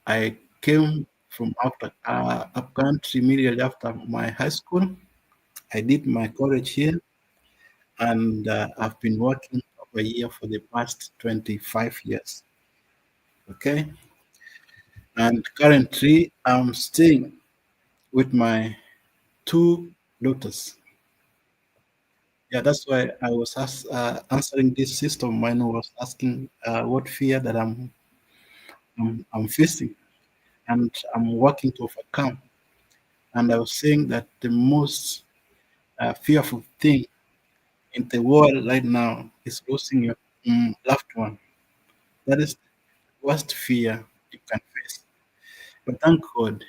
I came from after up country immediately after my high school. I did my college here, and I've been working over here for the past 25 years. Okay, and currently I'm staying with my two daughters. Yeah, that's why I was answering this sister of mine who was asking what fear that I'm facing and I'm working to overcome. And I was saying that the most fearful thing in the world right now is losing your loved one. That is the worst fear you can face. But thank God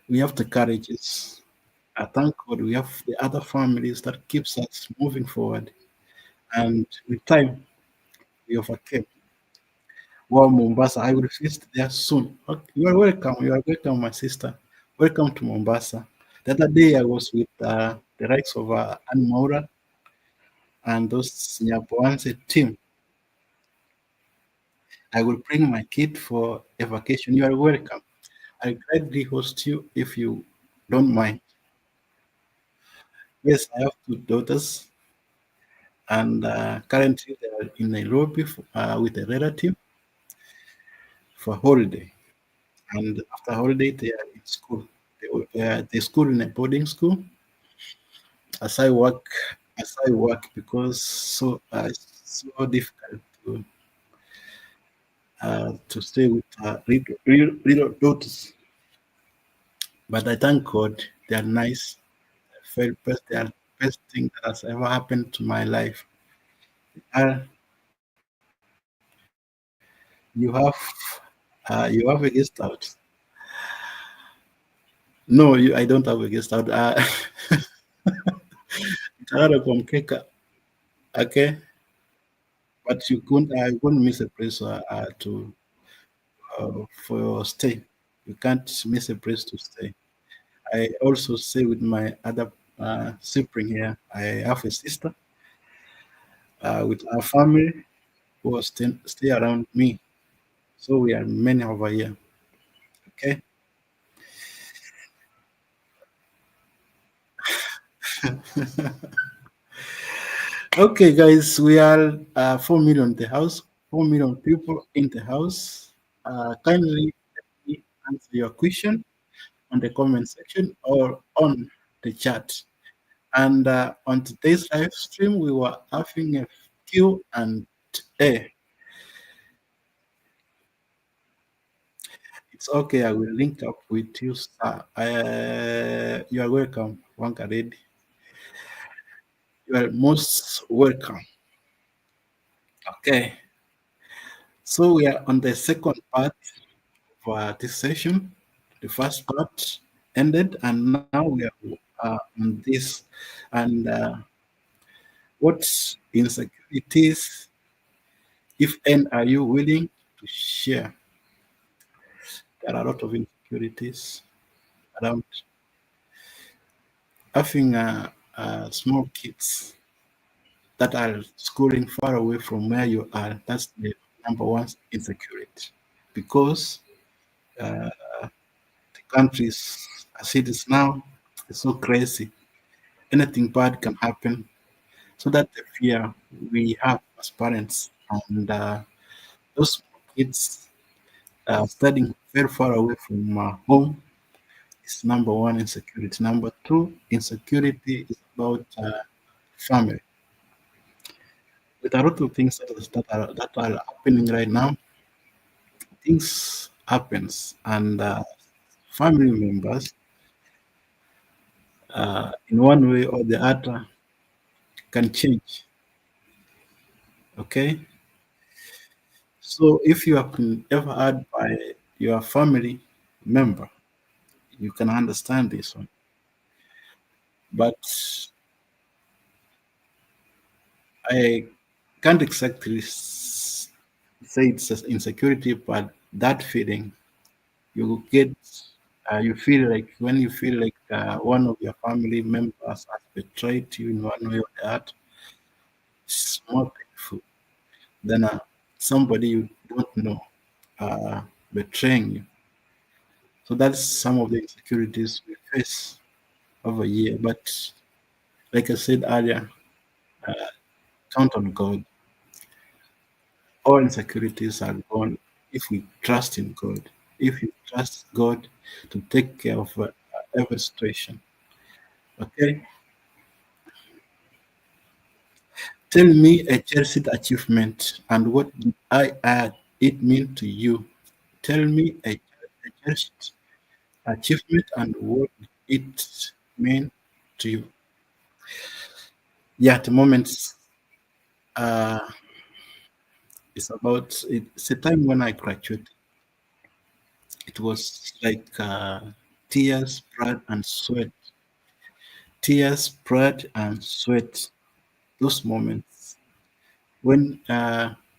we have the courages. Thank God we have the other families that keeps us moving forward. And with time, we overcame. Well, Mombasa, I will visit there soon. Okay, you are welcome. You are welcome, my sister. Welcome to Mombasa. The other day, I was with the likes of Ann Maura and those Nyaboanse team. I will bring my kid for a vacation. You are welcome. I gladly host you if you don't mind. Yes, I have two daughters, and currently they are in Nairobi with a relative for holiday. And after holiday, they are in school. They school in a boarding school. As I work, as I work, because it's so difficult to stay with little daughters. But I thank God they are nice. Very best, they are the best thing that has ever happened to my life. You have you have a guest out. No, I don't have a guest out. It's from Keka. Okay, but I couldn't miss a place to for your stay. You can't miss a place to stay. I also stay with my other sibling here. I have a sister with our family who will stay around me. So we are many over here. Okay. Okay, guys, we are 4 million in the house, 4 million people in the house. Kindly let me answer your question on the comment section or on the chat. And on today's live stream, we were having a Q and A. It's okay. I will link up with you, sir. You are welcome, Wankared. You are most welcome. Okay. So we are on the second part for this session. The first part ended, and now we are on this. And what insecurities, if any, are you willing to share? There are a lot of insecurities around having small kids that are schooling far away from where you are. That's the number one insecurity, because uh, the countries as it is now is so crazy. Anything bad can happen. So that the fear we have as parents, and those kids studying very far away from home is number one insecurity. Number two insecurity is about family. With a lot of things that are happening right now, things happens, and family members, in one way or the other, can change. Okay, so if you have been ever hurt by your family member, you can understand this one. But I can't exactly say it's insecurity, but that feeling you get, you feel like when you feel like one of your family members has betrayed you in one way or the other, it's more then somebody you don't know betraying you. So that's some of the insecurities we face over here. But like I said earlier, count on God. All insecurities are gone if we trust in God. If you trust God to take care of every situation. Okay? Tell me a cherished achievement and what did I add it mean to you? Tell me a cherished achievement and what it mean to you. Yeah, at the moment, uh, it's a time when I graduated. It was like tears, blood, and sweat. Tears, blood, and sweat. Those moments when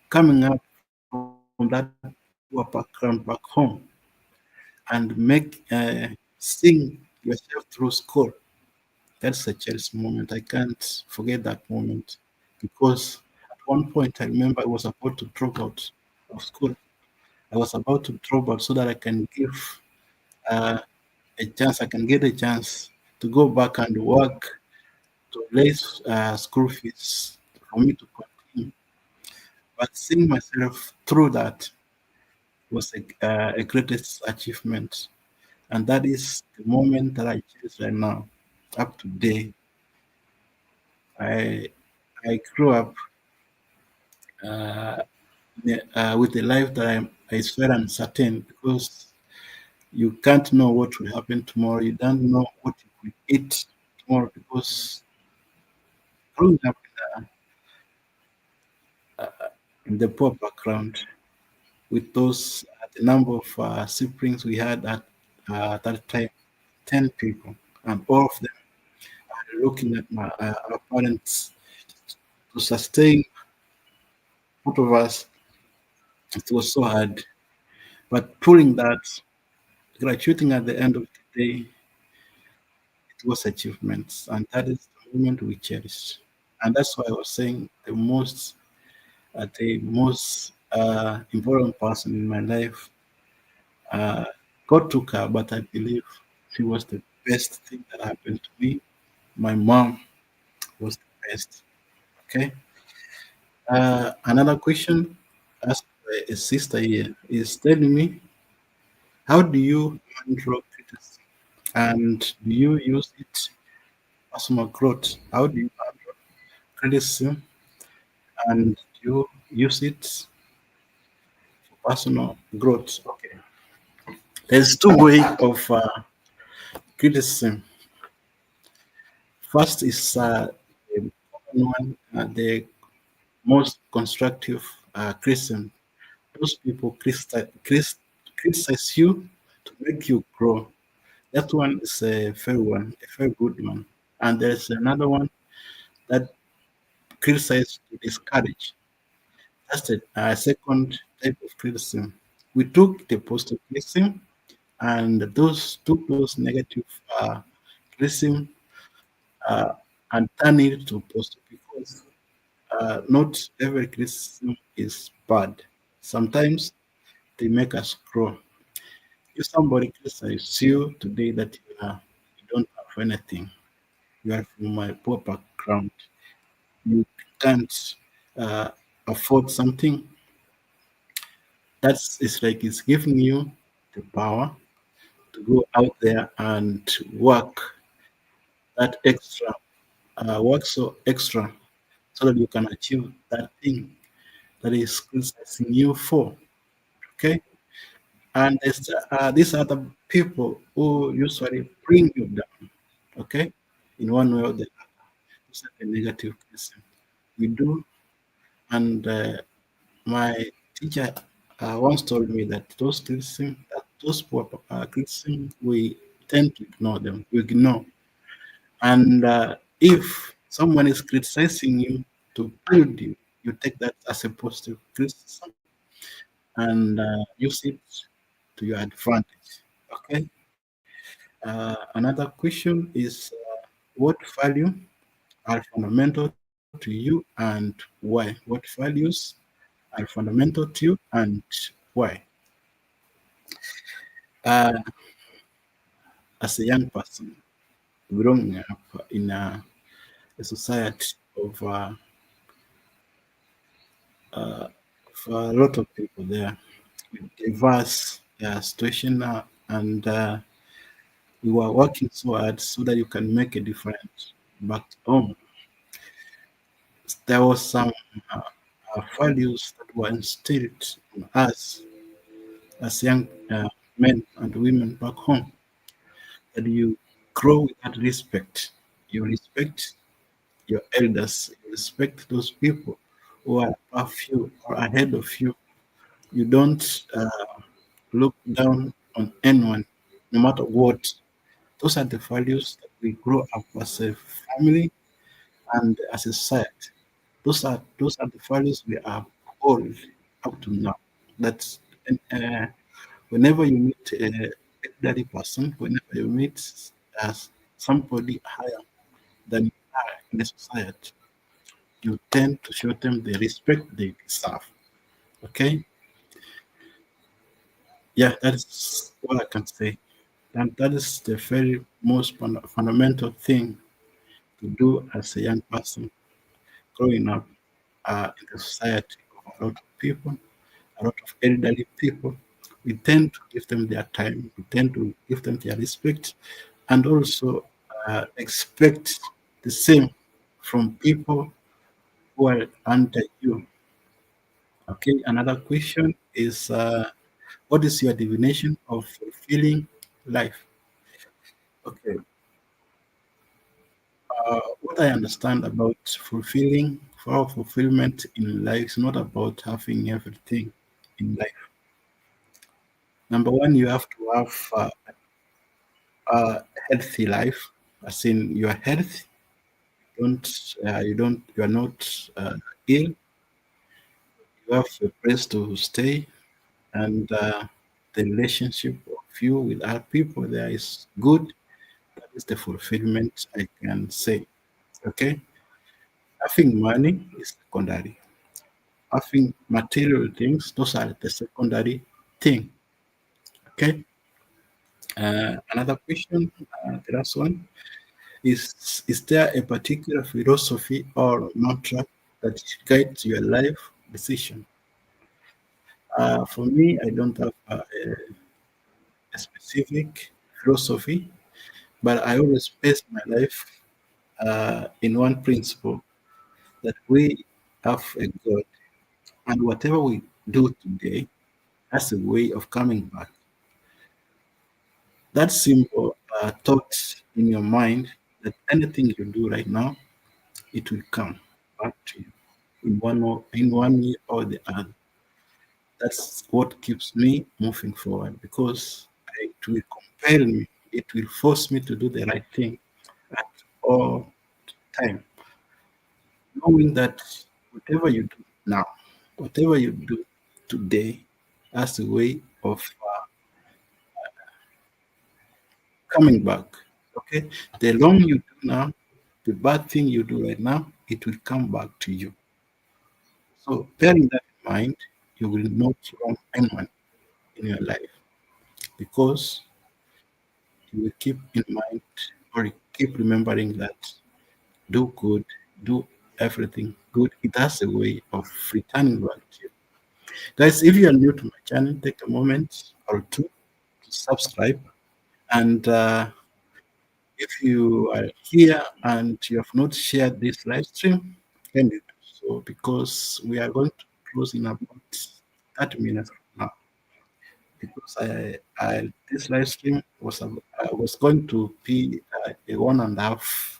coming up from that poor background back home and seeing yourself through school. That's a cherished moment. I can't forget that moment because at one point I remember I was about to drop out of school. I was about to drop out so that I can give uh, a chance, I can get a chance to go back and work to raise school fees for me to continue. But seeing myself through that was a greatest achievement. And that is the moment that I cherish right now. Up to date, I I grew up uh, with a life that is very uncertain because you can't know what will happen tomorrow. You don't know what you will eat tomorrow because growing up in the poor background with those the number of siblings we had at that time, 10 people, and all of them are looking at our parents to sustain both of us. It was so hard. But pulling that, graduating at the end of the day, it was achievements. And that is the moment we cherish. And that's why I was saying the most important person in my life, uh, God took her, but I believe she was the best thing that happened to me. My mom was the best. Okay. Another question asked by a sister here is telling me, how do you handle criticism? And do you use it personal growth? How do you handle criticism and do you use it for personal growth? Okay. There's two ways of criticism. First is the common one, the most constructive criticism. Those people criticize you to make you grow. That one is a fair one, a very good one. And there's another one that criticizes to discourage. That's the second type of criticism. We took the positive criticism and those took those negative criticism uh, and turned it to positive because not every criticism is bad. Sometimes they make us grow. If somebody criticizes you today that you don't have anything, you are from a poor background, you can't uh, afford something, that's it's like it's giving you the power to go out there and work that extra, work so extra so that you can achieve that thing that is criticizing you for. Okay. And there's these other people who usually bring you down. Okay. In one way or the other. It's like a negative criticism. We do. And my teacher once told me that those poor criticism, we tend to ignore them. We ignore. And if someone is criticizing you to build you, you take that as a positive criticism and use it to your advantage. Okay. Another question is what value are fundamental to you and why? What values are fundamental to you and why? Uh, as a young person growing up in a society of for a lot of people there with diverse situation, and we were working so hard so that you can make a difference. But there was some uh, values that were instilled in us as young men and women back home, that you grow with that respect. You respect your elders, you respect those people who are above you or ahead of you. You don't look down on anyone, no matter what. Those are the values that we grow up as a family and as a society. Those are the values we are all up to now. That's uh, whenever you meet a elderly person, whenever you meet somebody higher than you are in the society, you tend to show them the respect they deserve. Okay? Yeah, that is what I can say. And that is the very most fundamental thing to do as a young person growing up in the society of a lot of people, a lot of elderly people. We tend to give them their time, we tend to give them their respect, and also expect the same from people who are under you. Okay, another question is what is your definition of fulfilling life? Okay, what I understand about fulfilling, for fulfillment in life is not about having everything in life. Number one, you have to have a healthy life, as in your health. You are not ill. You have a place to stay, and the relationship of you with other people there is good. That is the fulfillment I can say. Okay, having money is secondary. Having material things, those are the secondary thing. Okay. Another question, the last one is there a particular philosophy or mantra that guides your life decision? For me, I don't have a specific philosophy, but I always base my life in one principle, that we have a God, and whatever we do today has a way of coming back. That simple thought in your mind, that anything you do right now, it will come back to you in one way or the other. That's what keeps me moving forward, because it will compel me, it will force me to do the right thing at all time, knowing that whatever you do now, whatever you do today, has a way of coming back. Okay, the wrong you do now, the bad thing you do right now, it will come back to you. So bearing that in mind, you will not wrong anyone in your life, because you will keep in mind, or keep remembering that do good, do everything good. It has a way of returning back to you. Guys, if you are new to my channel, take a moment or two to subscribe. And if you are here and you have not shared this live stream, can you do so? Because we are going to close in about 30 minutes from now. Because this live stream was going to be a 1.5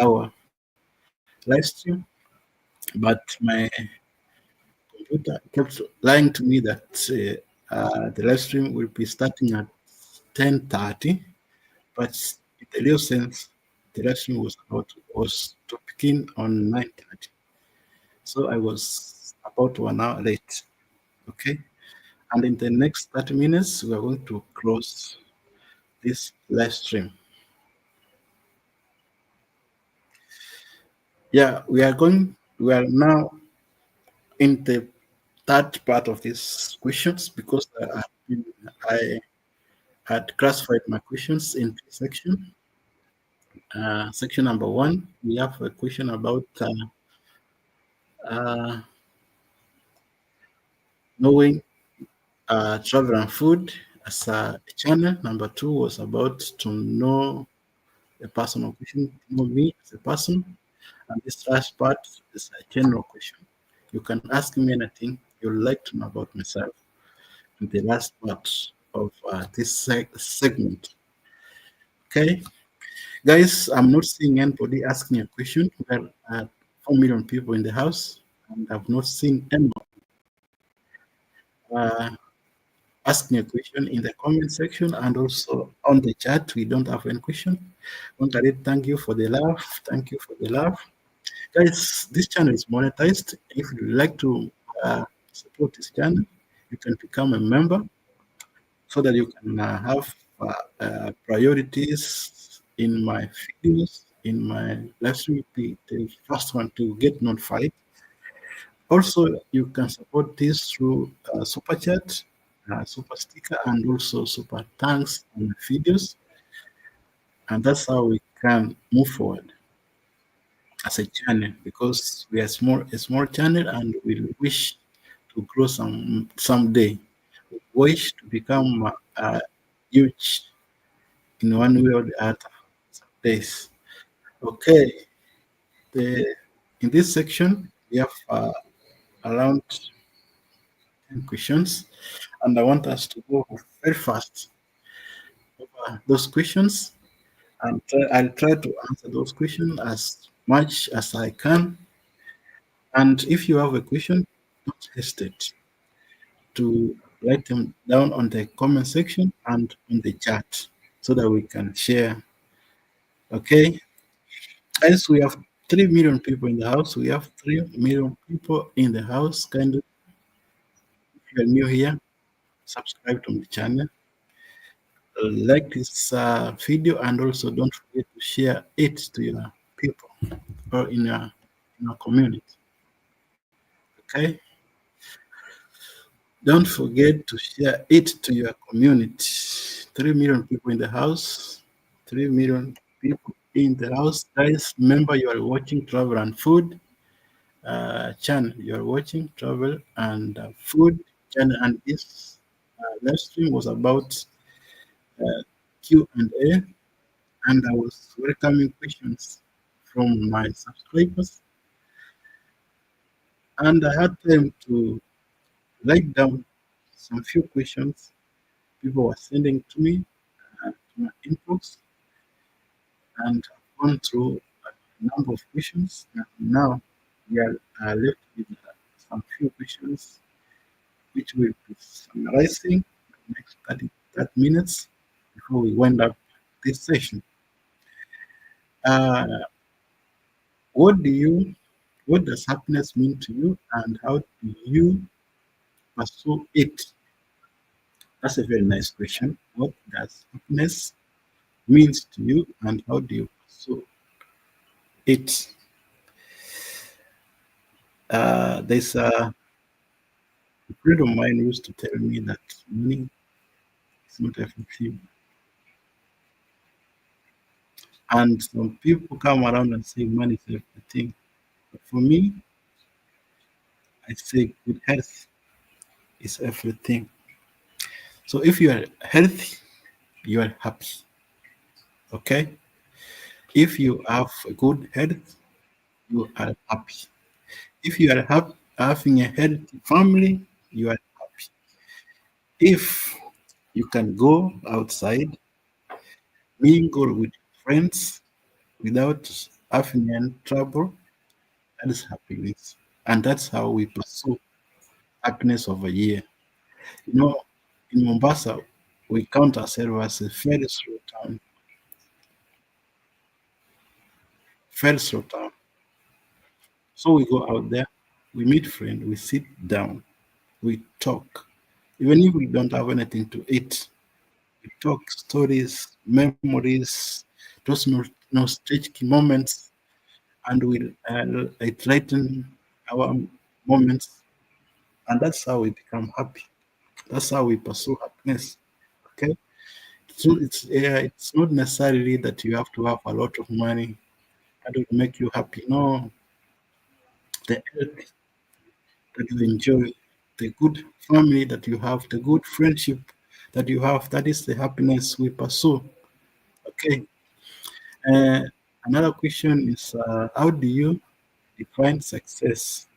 hour live stream, but my computer kept lying to me that the live stream will be starting at 10:30, but in the real sense, the live stream was to begin on 9:30. So I was about 1 hour late. Okay, and in the next 30 minutes, we are going to close this live stream. Yeah, we are now in the third part of these questions because I had classified my questions into section. Section number one, we have a question about uh, knowing travel and food as a channel. Number two was about to know a personal question, to know me as a person. And this last part is a general question. You can ask me anything you'd like to know about myself. In the last part of this segment. Okay, guys, I'm not seeing anybody asking a question. There are 4 million people in the house, and I've not seen anyone uh, asking a question in the comment section and also on the chat. We don't have any question. Wangari, thank you for the love. Thank you for the love. Guys, this channel is monetized. If you like to support this channel, you can become a member so that you can have priorities in my videos, in my live stream, the first one to get notified. Also, you can support this through super chat, super sticker, and also super thanks on the videos. And that's how we can move forward as a channel because we are a small channel and we wish to grow someday. We wish to become huge in one way or the other. Some days. Okay. The in this section we have around 10 questions, and I want us to go very fast over those questions, and I'll try to answer those questions as much as I can. And if you have a question, don't hesitate to write them down on the comment section and in the chat so that we can share. Okay. As we have 3 million people in the house, we have 3 million people in the house. Kind of, if you're new here, subscribe to the channel, like this video, and also don't forget to share it to your people or in your community. Okay, don't forget to share it to your community. 3 million people in the house, 3 million people in the house. Guys, remember you are watching Travel and Food channel. You are watching Travel and Food channel, and this live stream was about Q&A, and I was welcoming questions from my subscribers, and I had time to write down some few questions people were sending to me to my inbox, and I've gone through a number of questions. And now we are left with some few questions which we'll be summarizing in the next 30 minutes before we wind up this session. Uh, what do you, what does happiness mean to you, and how do you pursue it? That's a very nice question. What does happiness means to you, and how do you pursue it? There's a friend of mine used to tell me that money is not everything, and some people come around and say money is everything. But for me, I say good health is everything. So if you are healthy, you are happy. Okay? If you have a good health, you are happy. If you are having a healthy family, you are happy. If you can go outside, mingle with friends without having any trouble, that is happiness. And that's how we pursue happiness over here. You know, in Mombasa, we count ourselves as a very slow town, very slow town. So we go out there, we meet friends, we sit down, we talk. Even if we don't have anything to eat, we talk stories, memories, those nostalgic moments, and we lighten our moments and that's how we become happy. That's how we pursue happiness. Okay, so it's not necessarily that you have to have a lot of money that will make you happy. No, the health that you enjoy, the good family that you have, the good friendship that you have, that is the happiness we pursue. Okay. Uh, Another question is, how do you define success?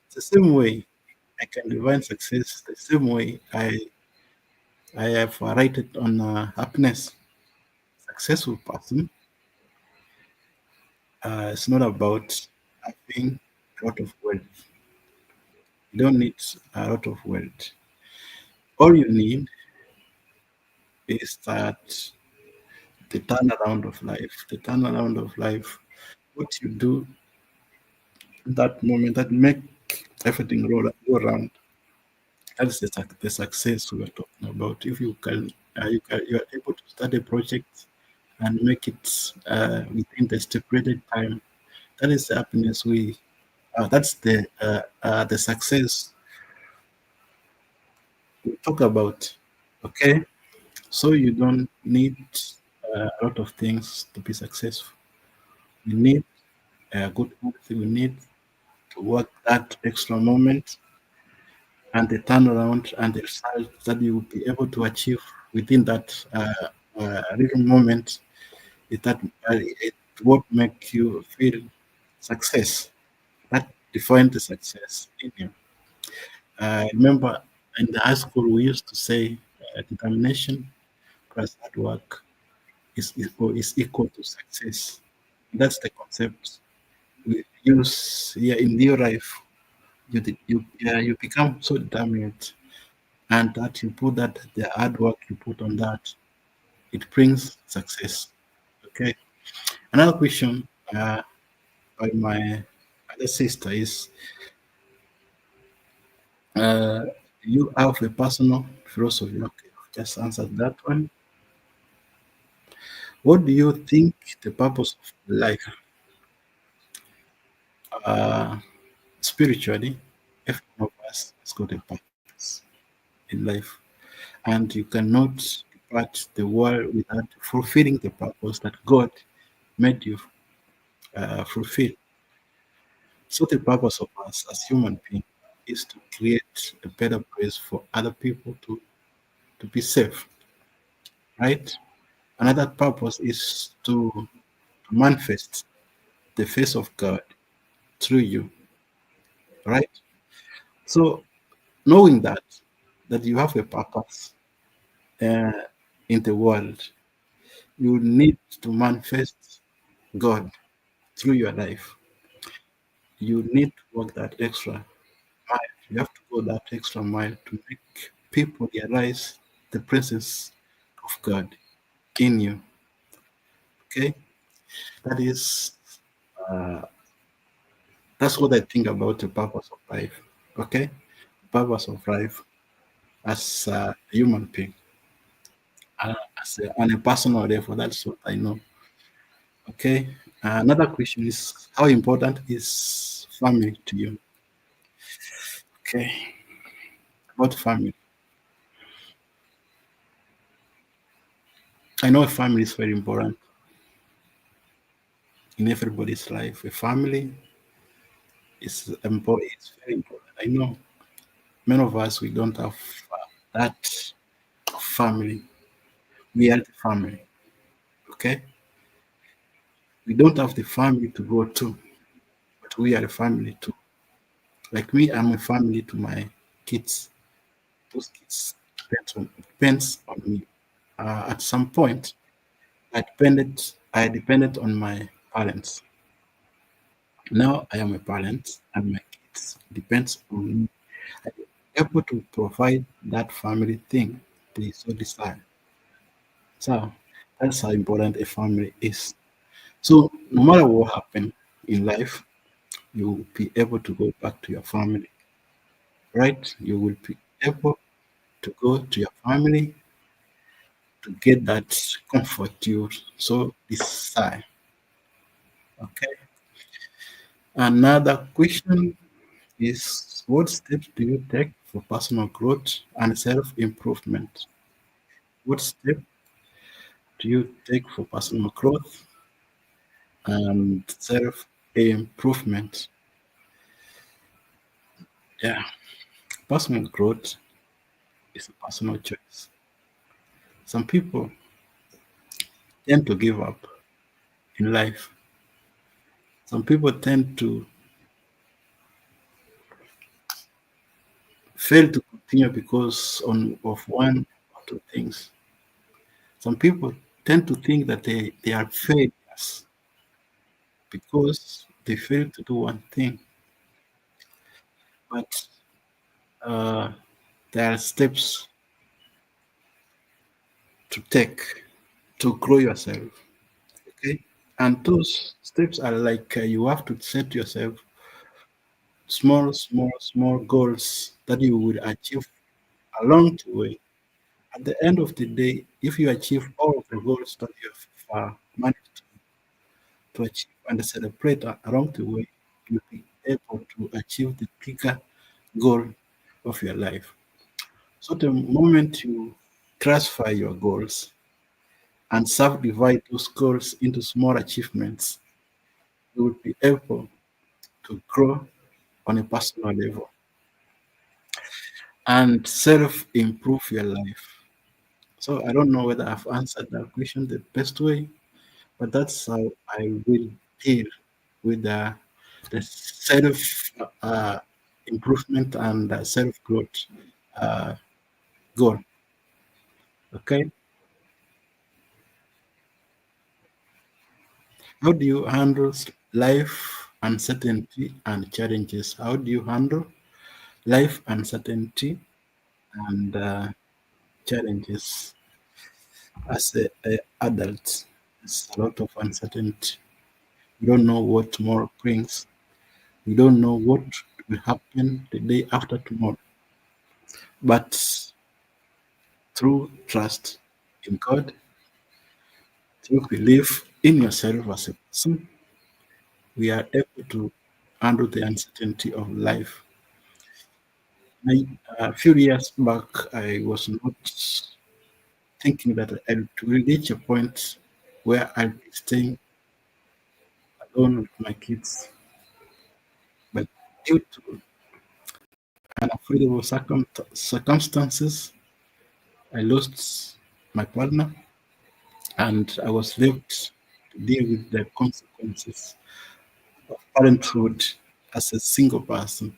It's the same way I can define success, the same way I have rated on happiness. Successful person it's not about having a lot of wealth. You don't need a lot of wealth. All you need is that the turnaround of life, the turnaround of life, what you do in that moment that make everything go around. That's the success we are talking about. If you are able to start a project and make it within the stipulated time, that is the happiness we. That's the success we talk about. Okay, so you don't need a lot of things to be successful. You need a good health. You need to work that extra moment and the turnaround and the results that you will be able to achieve within that little moment is that it what make you feel success. That defines the success in you. I remember in the high school we used to say determination plus hard work is equal to success. That's the concept we use here in real life. You become so determined and that you put that the hard work you put on that it brings success. Okay, another question by my other sister is uh, you have a personal philosophy. Okay, I've just answered that one. What do you think the purpose of life uh, spiritually? Every one of us has got a purpose in life, and you cannot depart the world without fulfilling the purpose that God made you fulfill. So the purpose of us as human beings is to create a better place for other people to be safe, right? Another purpose is to manifest the face of God through you, right? So knowing that you have a purpose uh, in the world, you need to manifest God through your life. You need to work that extra mile. You have to go that extra mile to make people realize the presence of God in you. Okay, that is that's what I think about the purpose of life. Okay, purpose of life as a human being, on a personal level. That's what I know. Okay, another question is how important is family to you? Okay, about family. I know family is very important in everybody's life. A family is important. It's very important. I know many of us we don't have that family. We are the family. Okay, we don't have the family to go to, but we are a family too. Like me, I'm a family to my kids. Those kids depends on me. At some point, I depended on my parents. Now I am a parent, and my kids depends on me. I am able to provide that family thing they so desire. So that's how important a family is. So no matter what happen in life, you will be able to go back to your family, right? You will be able to go to your family to get that comfort you so desire. Okay. Another question. is what steps do you take for personal growth and self improvement? What step do you take for personal growth and self improvement? Yeah, personal growth is a personal choice. Some people tend to give up in life. Some people tend to fail to continue because of one or two things. Some people tend to think that they are failures because they fail to do one thing. But uh, there are steps to take to grow yourself. Okay, and those steps are like you have to set yourself small goals that you will achieve along the way. At the end of the day, if you achieve all of the goals that you have managed to achieve and celebrate along the way, you'll be able to achieve the bigger goal of your life. So the moment you classify your goals and subdivide those goals into small achievements, you will be able to grow on a personal level and self improve your life. So I don't know whether I've answered that question the best way, but that's how I will deal with the self uh, improvement and self growth uh, goal. Okay, how do you handle life uncertainty and challenges? How do you handle life uncertainty and challenges as a adult? There's a lot of uncertainty. We don't know what tomorrow brings. We don't know what will happen the day after tomorrow. But through trust in God, through belief in yourself as a person, we are able to handle the uncertainty of life. A few years back, I was not thinking that I will reach a point where I'll be staying alone with my kids. But due to unavoidable circumstances, I lost my partner and I was left to deal with the consequences of parenthood as a single person.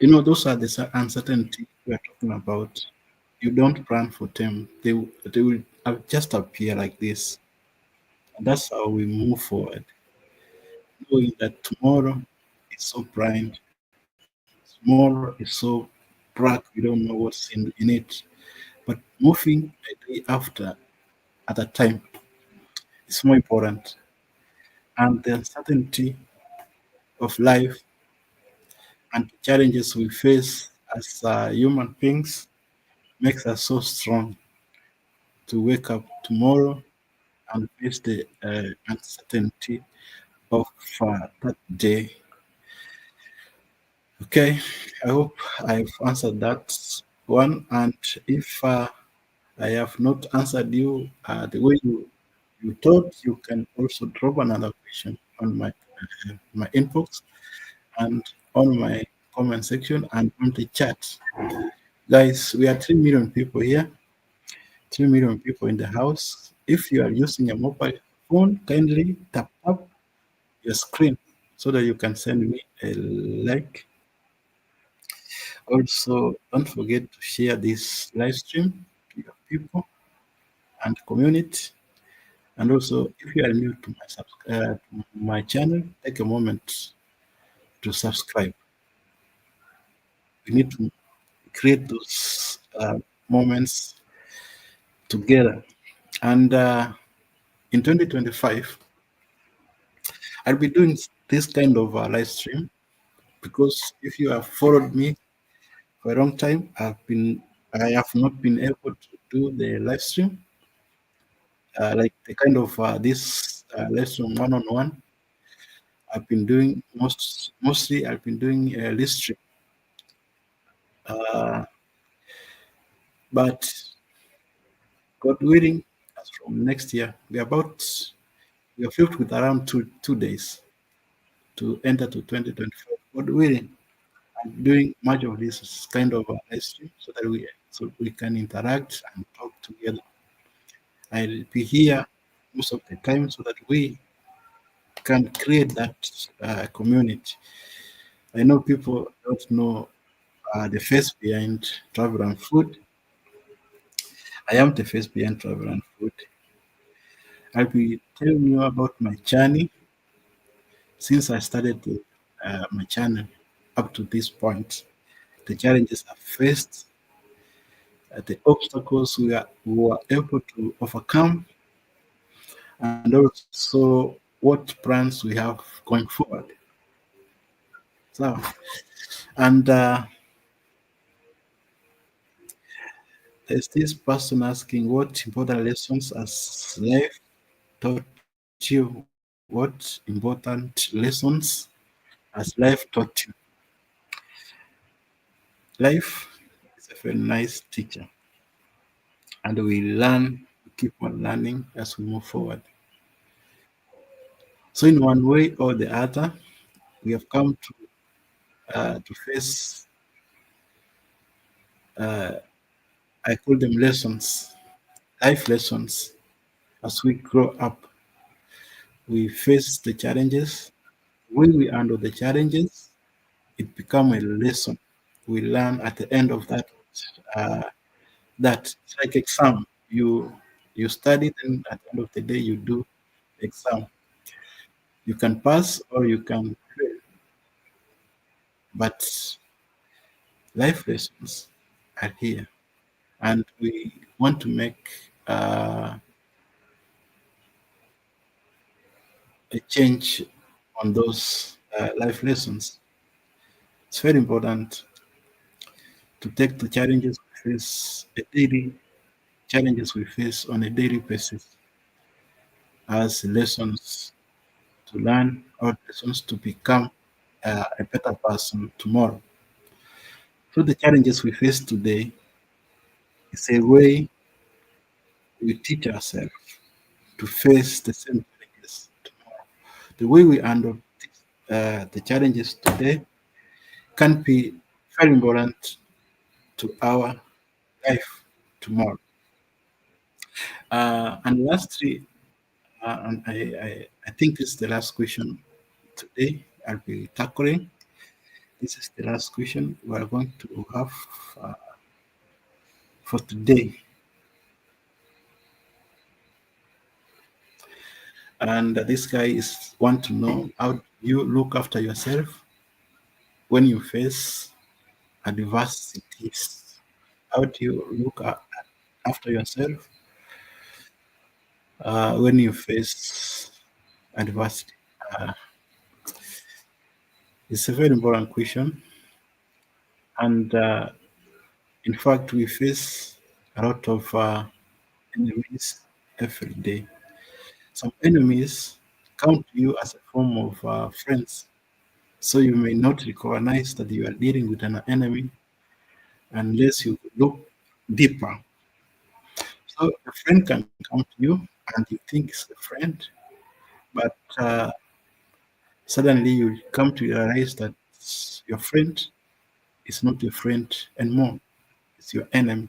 You know, those are the uncertainty we are talking about. You don't plan for them; they will just appear like this. And that's how we move forward, knowing that tomorrow is so bright, tomorrow is so dark. We don't know what's in it. But moving a day after at a time is more important. And the uncertainty of life and the challenges we face as human beings makes us so strong to wake up tomorrow and face the uncertainty of that day. Okay, I hope I've answered that one. And if I have not answered you the way you thought, you can also drop another question on my inbox and on my comment section and on the chat. Guys, we are 3 million people here, 3 million people in the house. If you are using a mobile phone, kindly tap up your screen so that you can send me a like. Also, don't forget to share this live stream to your people and community. And also, if you are new to my channel, take a moment to subscribe. We need to create those moments together. And in 2025, I'll be doing this kind of live stream because if you have followed me for a long time, I have not been able to do the live stream like the kind of this live stream one on one. I've been doing mostly I've been doing listening. Uh, but God willing, as from next year, we are filled with around 2 days to enter to 2024. God willing, I'm doing much of this kind of live stream so we can interact and talk together. I'll be here most of the time so that we can create that community. I know people don't know the face behind travel and food. I am the face behind travel and food. I'll be telling you about my journey since I started my channel up to this point, the challenges I faced, the obstacles we were able to overcome, and also what plans we have going forward. So, and there's this person asking what important lessons has life taught you? What important lessons has life taught you? Life is a very nice teacher, and we learn, we keep on learning as we move forward. So, in one way or the other, we have come to face, uh, I call them lessons, life lessons. As we grow up, we face the challenges. When we handle the challenges, it become a lesson. We learn at the end of that. Uh, that it's like exam. You study, and at the end of the day, you do exam. You can pass or you can fail, but life lessons are here, and we want to make uh, a change on those life lessons. It's very important to take the challenges we face on a daily basis as lessons to learn or lessons to become a better person tomorrow. So the challenges we face today is a way we teach ourselves to face the same challenges tomorrow. The way we handle the challenges today can be very important to our life tomorrow. And lastly, and I think this is the last question today I'll be tackling. This is the last question we are going to have uh, for today. And this guy is want to know how you look after yourself when you face adversities. How do you after yourself when you face adversity? Uh, it's a very important question, and in fact, we face a lot of enemies every day. Some enemies count you as a form of friends, so you may not recognize that you are dealing with an enemy unless you look deeper. So a friend can come to you and you think it's a friend, but suddenly you come to realize that your friend is not your friend anymore. It's your enemy.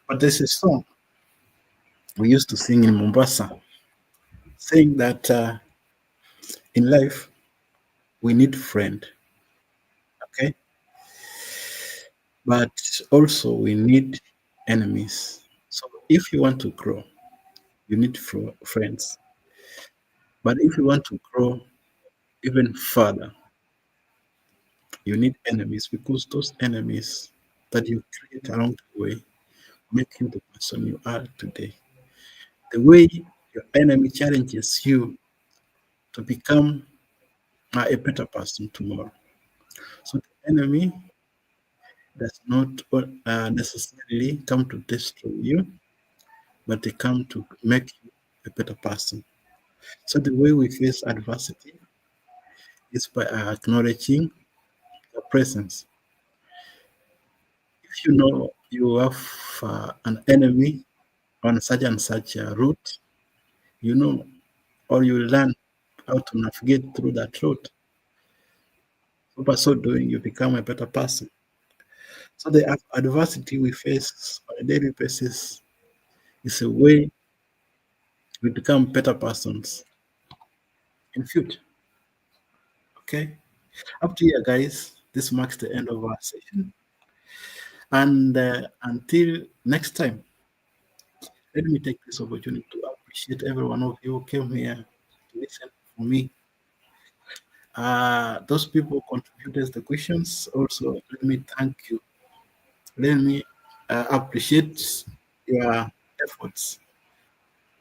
But there's a song we used to sing in Mombasa saying that in life we need friend, okay, but also we need enemies. So if you want to grow, you need friends. But if you want to grow even further, you need enemies because those enemies that you create along the way make you the person you are today. The way your enemy challenges you to become a better person tomorrow. So the enemy does not necessarily come to destroy you, but they come to make you a better person. So the way we face adversity, is by acknowledging the presence. If you know you have an enemy on such and such a route, you know, or you learn how to navigate through that route. So by so doing, you become a better person. So the adversity we face on a daily basis is a way we become better persons in future. Okay. Up to here, guys. This marks the end of our session. And until next time, let me take this opportunity to appreciate every one of you who came here to listen for me. Those people who contributed the questions. Also, let me thank you. Let me appreciate your efforts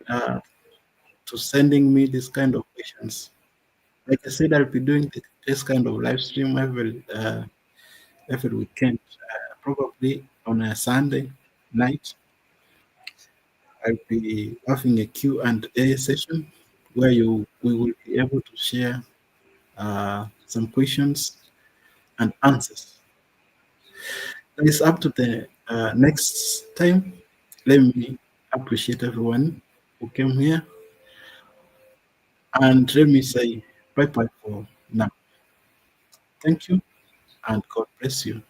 uh, to sending me this kind of questions. Like I said, I'll be doing this kind of live stream every weekend, probably on a Sunday night. I'll be having a Q and A session where we will be able to share some questions and answers. It's up to the next time. Let me appreciate everyone who came here, and let me say bye bye for now. Thank you, and God bless you.